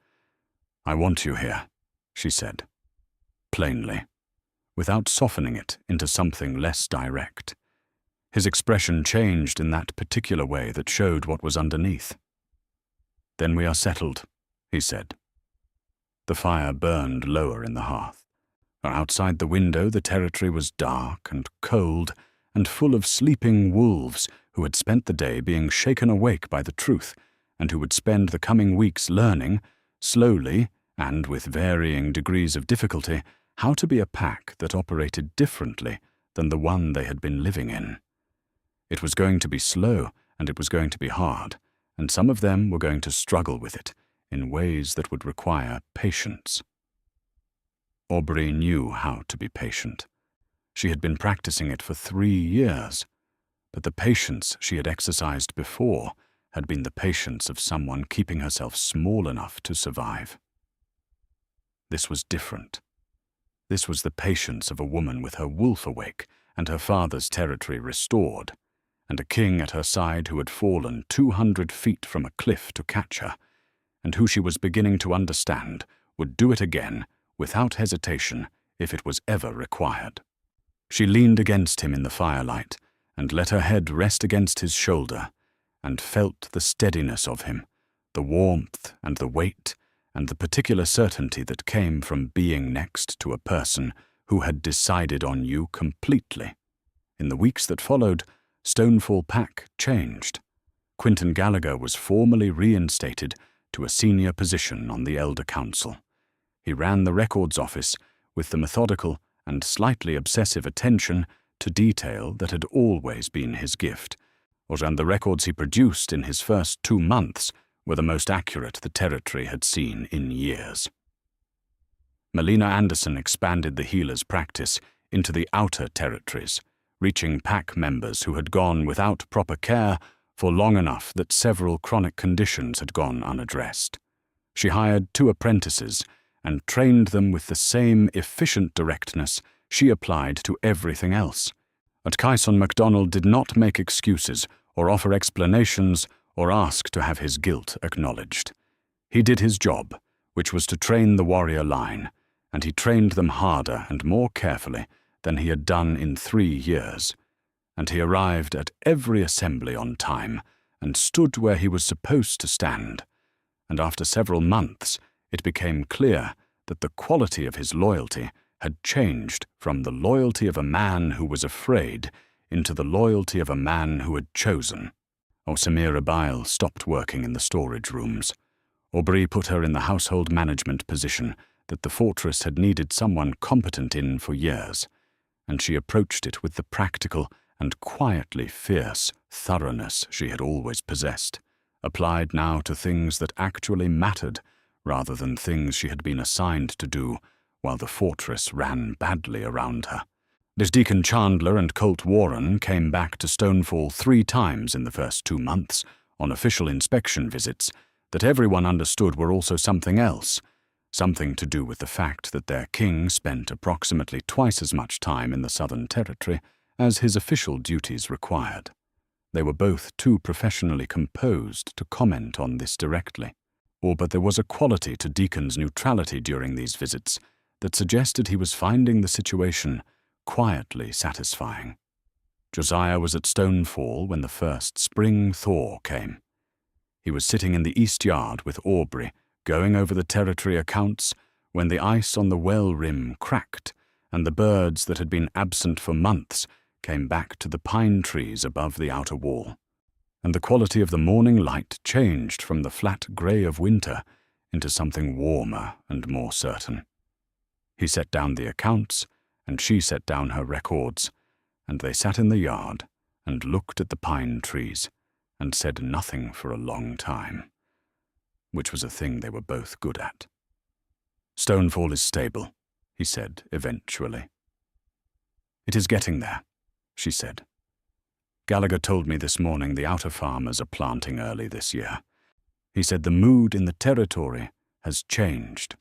I want you here, she said. Plainly, without softening it into something less direct. His expression changed in that particular way that showed what was underneath. Then we are settled, he said. The fire burned lower in the hearth. Outside the window, the territory was dark and cold and full of sleeping wolves who had spent the day being shaken awake by the truth and who would spend the coming weeks learning, slowly and with varying degrees of difficulty, how to be a pack that operated differently than the one they had been living in. It was going to be slow, and it was going to be hard, and some of them were going to struggle with it in ways that would require patience. Aubrey knew how to be patient. She had been practicing it for 3 years, but the patience she had exercised before had been the patience of someone keeping herself small enough to survive. This was different. This was the patience of a woman with her wolf awake and her father's territory restored, and a king at her side who had fallen 200 feet from a cliff to catch her, and who she was beginning to understand would do it again without hesitation if it was ever required. She leaned against him in the firelight and let her head rest against his shoulder and felt the steadiness of him, the warmth and the weight and the particular certainty that came from being next to a person who had decided on you completely. In the weeks that followed, Stonefall Pack changed. Quentin Gallagher was formally reinstated to a senior position on the Elder Council. He ran the records office with the methodical and slightly obsessive attention to detail that had always been his gift, and the records he produced in his first 2 months were the most accurate the territory had seen in years. Melina Anderson expanded the healer's practice into the outer territories, reaching pack members who had gone without proper care for long enough that several chronic conditions had gone unaddressed. She hired 2 apprentices and trained them with the same efficient directness she applied to everything else. But Kyson MacDonald did not make excuses or offer explanations or ask to have his guilt acknowledged. He did his job, which was to train the warrior line, and he trained them harder and more carefully than he had done in 3 years, and he arrived at every assembly on time and stood where he was supposed to stand, and after several months it became clear that the quality of his loyalty had changed from the loyalty of a man who was afraid into the loyalty of a man who had chosen. Samira Bile stopped working in the storage rooms. Aubrey put her in the household management position that the fortress had needed someone competent in for years, and she approached it with the practical and quietly fierce thoroughness she had always possessed, applied now to things that actually mattered rather than things she had been assigned to do while the fortress ran badly around her. As Deacon Chandler and Colt Warren came back to Stonefall 3 times in the first 2 months on official inspection visits that everyone understood were also something else, something to do with the fact that their king spent approximately twice as much time in the Southern Territory as his official duties required. They were both too professionally composed to comment on this directly. But there was a quality to Deacon's neutrality during these visits that suggested he was finding the situation quietly satisfying. Josiah was at Stonefall when the first spring thaw came. He was sitting in the east yard with Aubrey, going over the territory accounts, when the ice on the well rim cracked and the birds that had been absent for months came back to the pine trees above the outer wall, and the quality of the morning light changed from the flat grey of winter into something warmer and more certain. He set down the accounts, and she set down her records, and they sat in the yard and looked at the pine trees and said nothing for a long time, which was a thing they were both good at. "Stonefall is stable," he said eventually. "It is getting there," she said. Gallagher told me this morning the outer farmers are planting early this year. He said the mood in the territory has changed.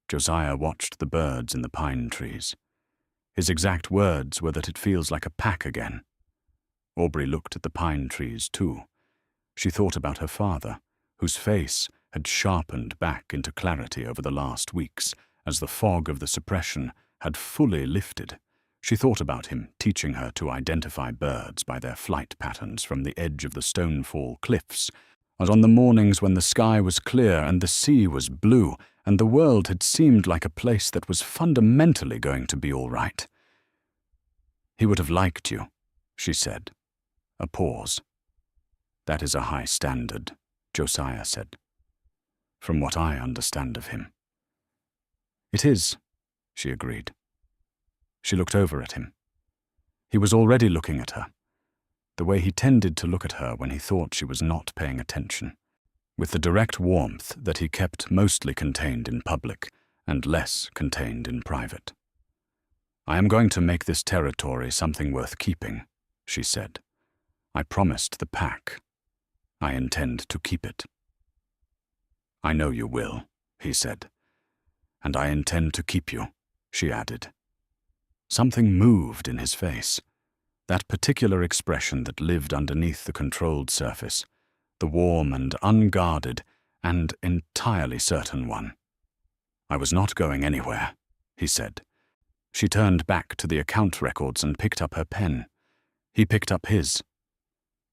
Josiah watched the birds in the pine trees. His exact words were that it feels like a pack again. Aubrey looked at the pine trees too. She thought about her father, whose face had sharpened back into clarity over the last weeks as the fog of the suppression had fully lifted. She thought about him teaching her to identify birds by their flight patterns from the edge of the Stonefall cliffs, as on the mornings when the sky was clear and the sea was blue, and the world had seemed like a place that was fundamentally going to be all right. "He would have liked you," she said. A pause. "That is a high standard," Josiah said, "from what I understand of him." "It is," she agreed. She looked over at him. He was already looking at her, the way he tended to look at her when he thought she was not paying attention, with the direct warmth that he kept mostly contained in public and less contained in private. "I am going to make this territory something worth keeping," she said. "I promised the pack. I intend to keep it." "I know you will," he said. "And I intend to keep you," she added. Something moved in his face, that particular expression that lived underneath the controlled surface, the warm and unguarded and entirely certain one. "I was not going anywhere," he said. She turned back to the account records and picked up her pen. He picked up his.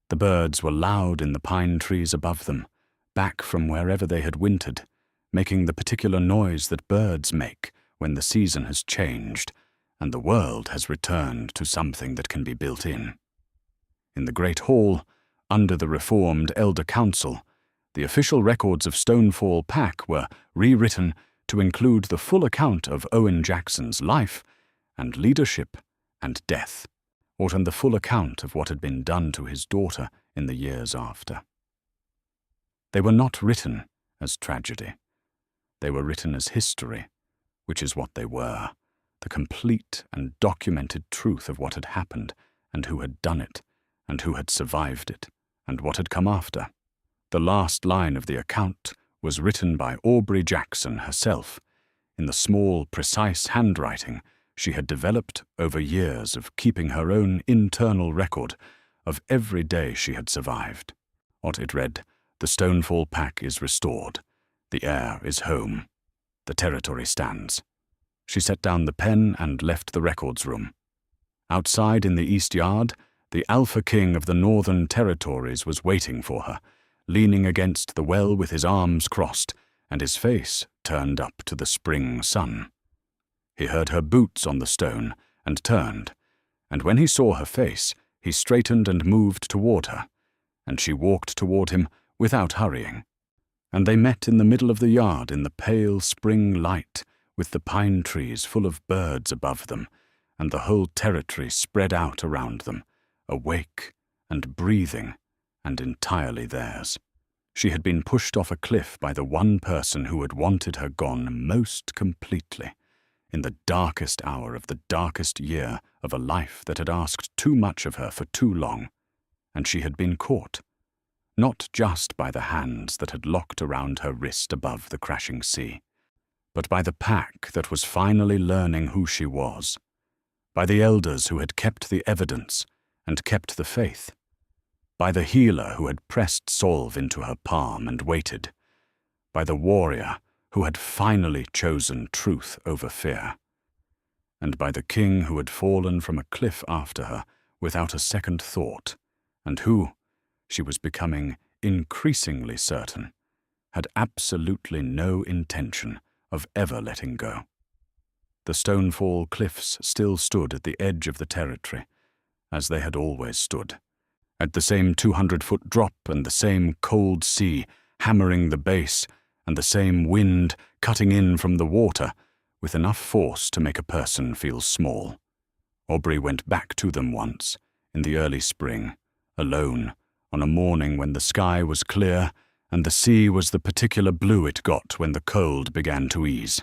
The birds were loud in the pine trees above them, back from wherever they had wintered, making the particular noise that birds make when the season has changed and the world has returned to something that can be built in. In the great hall, under the reformed Elder Council, the official records of Stonefall Pack were rewritten to include the full account of Owen Jackson's life and leadership and death, and the full account of what had been done to his daughter in the years after. They were not written as tragedy. They were written as history, which is what they were, the complete and documented truth of what had happened and who had done it and who had survived it and what had come after. The last line of the account was written by Aubrie Jackson herself, in the small, precise handwriting she had developed over years of keeping her own internal record of every day she had survived. It read, "The Stonefall Pack is restored. The heir is home. The territory stands." She set down the pen and left the records room. Outside in the east yard, the Alpha King of the Northern Territories was waiting for her, leaning against the well with his arms crossed and his face turned up to the spring sun. He heard her boots on the stone and turned, and when he saw her face, he straightened and moved toward her, and she walked toward him without hurrying. And they met in the middle of the yard in the pale spring light, with the pine trees full of birds above them, and the whole territory spread out around them, awake and breathing and entirely theirs. She had been pushed off a cliff by the one person who had wanted her gone most completely, in the darkest hour of the darkest year of a life that had asked too much of her for too long, and she had been caught, not just by the hands that had locked around her wrist above the crashing sea, but by the pack that was finally learning who she was, by the elders who had kept the evidence and kept the faith, by the healer who had pressed salve into her palm and waited, by the warrior who had finally chosen truth over fear, and by the king who had fallen from a cliff after her without a second thought, and who, she was becoming increasingly certain, had absolutely no intention of ever letting go. The Stonefall cliffs still stood at the edge of the territory, as they had always stood, at the same 200-foot drop and the same cold sea hammering the base and the same wind cutting in from the water with enough force to make a person feel small. Aubrey went back to them once, in the early spring, alone, on a morning when the sky was clear and the sea was the particular blue it got when the cold began to ease.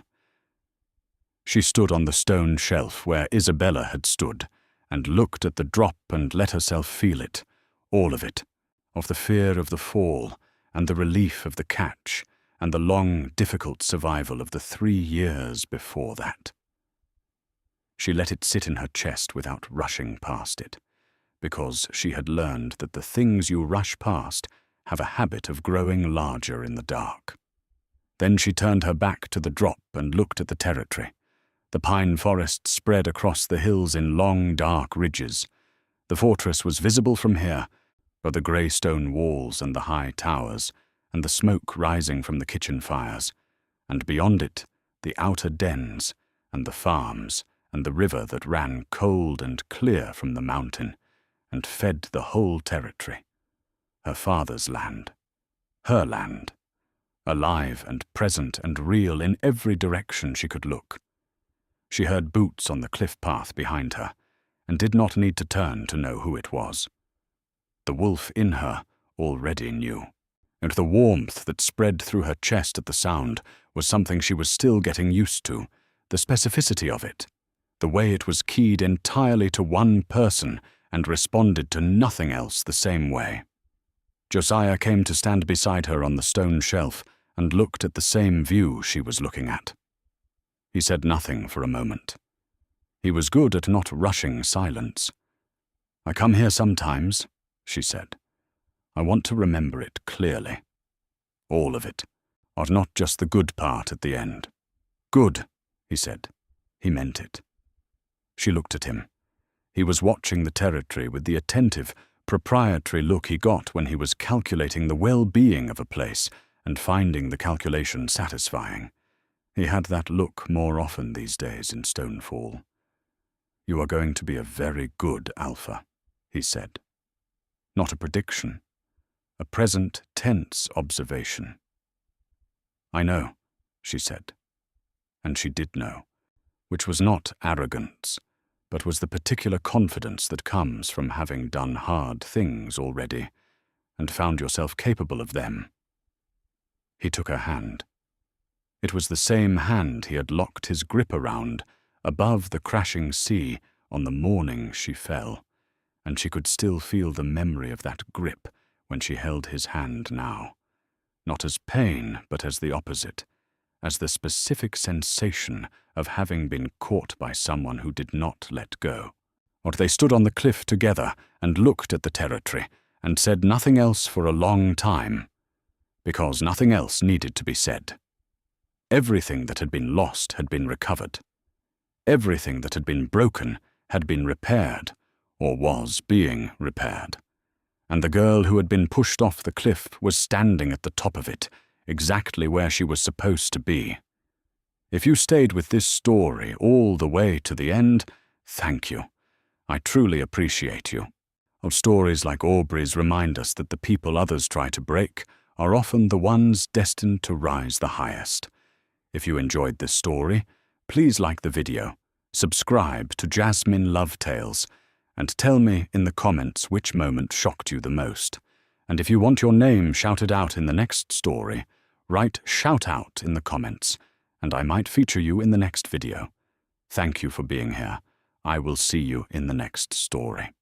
She stood on the stone shelf where Isabella had stood, and looked at the drop and let herself feel it, all of it, of the fear of the fall, and the relief of the catch, and the long, difficult survival of the 3 years before that. She let it sit in her chest without rushing past it, because she had learned that the things you rush past have a habit of growing larger in the dark. Then she turned her back to the drop and looked at the territory. The pine forest spread across the hills in long, dark ridges. The fortress was visible from here, but the grey stone walls and the high towers, and the smoke rising from the kitchen fires, and beyond it, the outer dens, and the farms, and the river that ran cold and clear from the mountain, and fed the whole territory. Her father's land. Her land. Alive and present and real in every direction she could look. She heard boots on the cliff path behind her, and did not need to turn to know who it was. The wolf in her already knew, and the warmth that spread through her chest at the sound was something she was still getting used to, the specificity of it, the way it was keyed entirely to one person and responded to nothing else the same way. Josiah came to stand beside her on the stone shelf and looked at the same view she was looking at. He said nothing for a moment. He was good at not rushing silence. "I come here sometimes," she said. "I want to remember it clearly. All of it, not just the good part at the end." "Good," he said. He meant it. She looked at him. He was watching the territory with the attentive, proprietary look he got when he was calculating the well-being of a place and finding the calculation satisfying. He had that look more often these days in Stonefall. "You are going to be a very good Alpha," he said. Not a prediction, a present tense observation. "I know," she said. And she did know, which was not arrogance, but was the particular confidence that comes from having done hard things already and found yourself capable of them. He took her hand. It was the same hand he had locked his grip around above the crashing sea on the morning she fell, and she could still feel the memory of that grip when she held his hand now, not as pain but as the opposite, as the specific sensation of having been caught by someone who did not let go. Or they stood on the cliff together and looked at the territory and said nothing else for a long time, because nothing else needed to be said. Everything that had been lost had been recovered. Everything that had been broken had been repaired, or was being repaired. And the girl who had been pushed off the cliff was standing at the top of it, exactly where she was supposed to be. If you stayed with this story all the way to the end, thank you. I truly appreciate you. Stories like Aubrey's remind us that the people others try to break are often the ones destined to rise the highest. If you enjoyed this story, please like the video, subscribe to Jasmine Love Tales, and tell me in the comments which moment shocked you the most. And if you want your name shouted out in the next story, write "shout out" in the comments, and I might feature you in the next video. Thank you for being here. I will see you in the next story.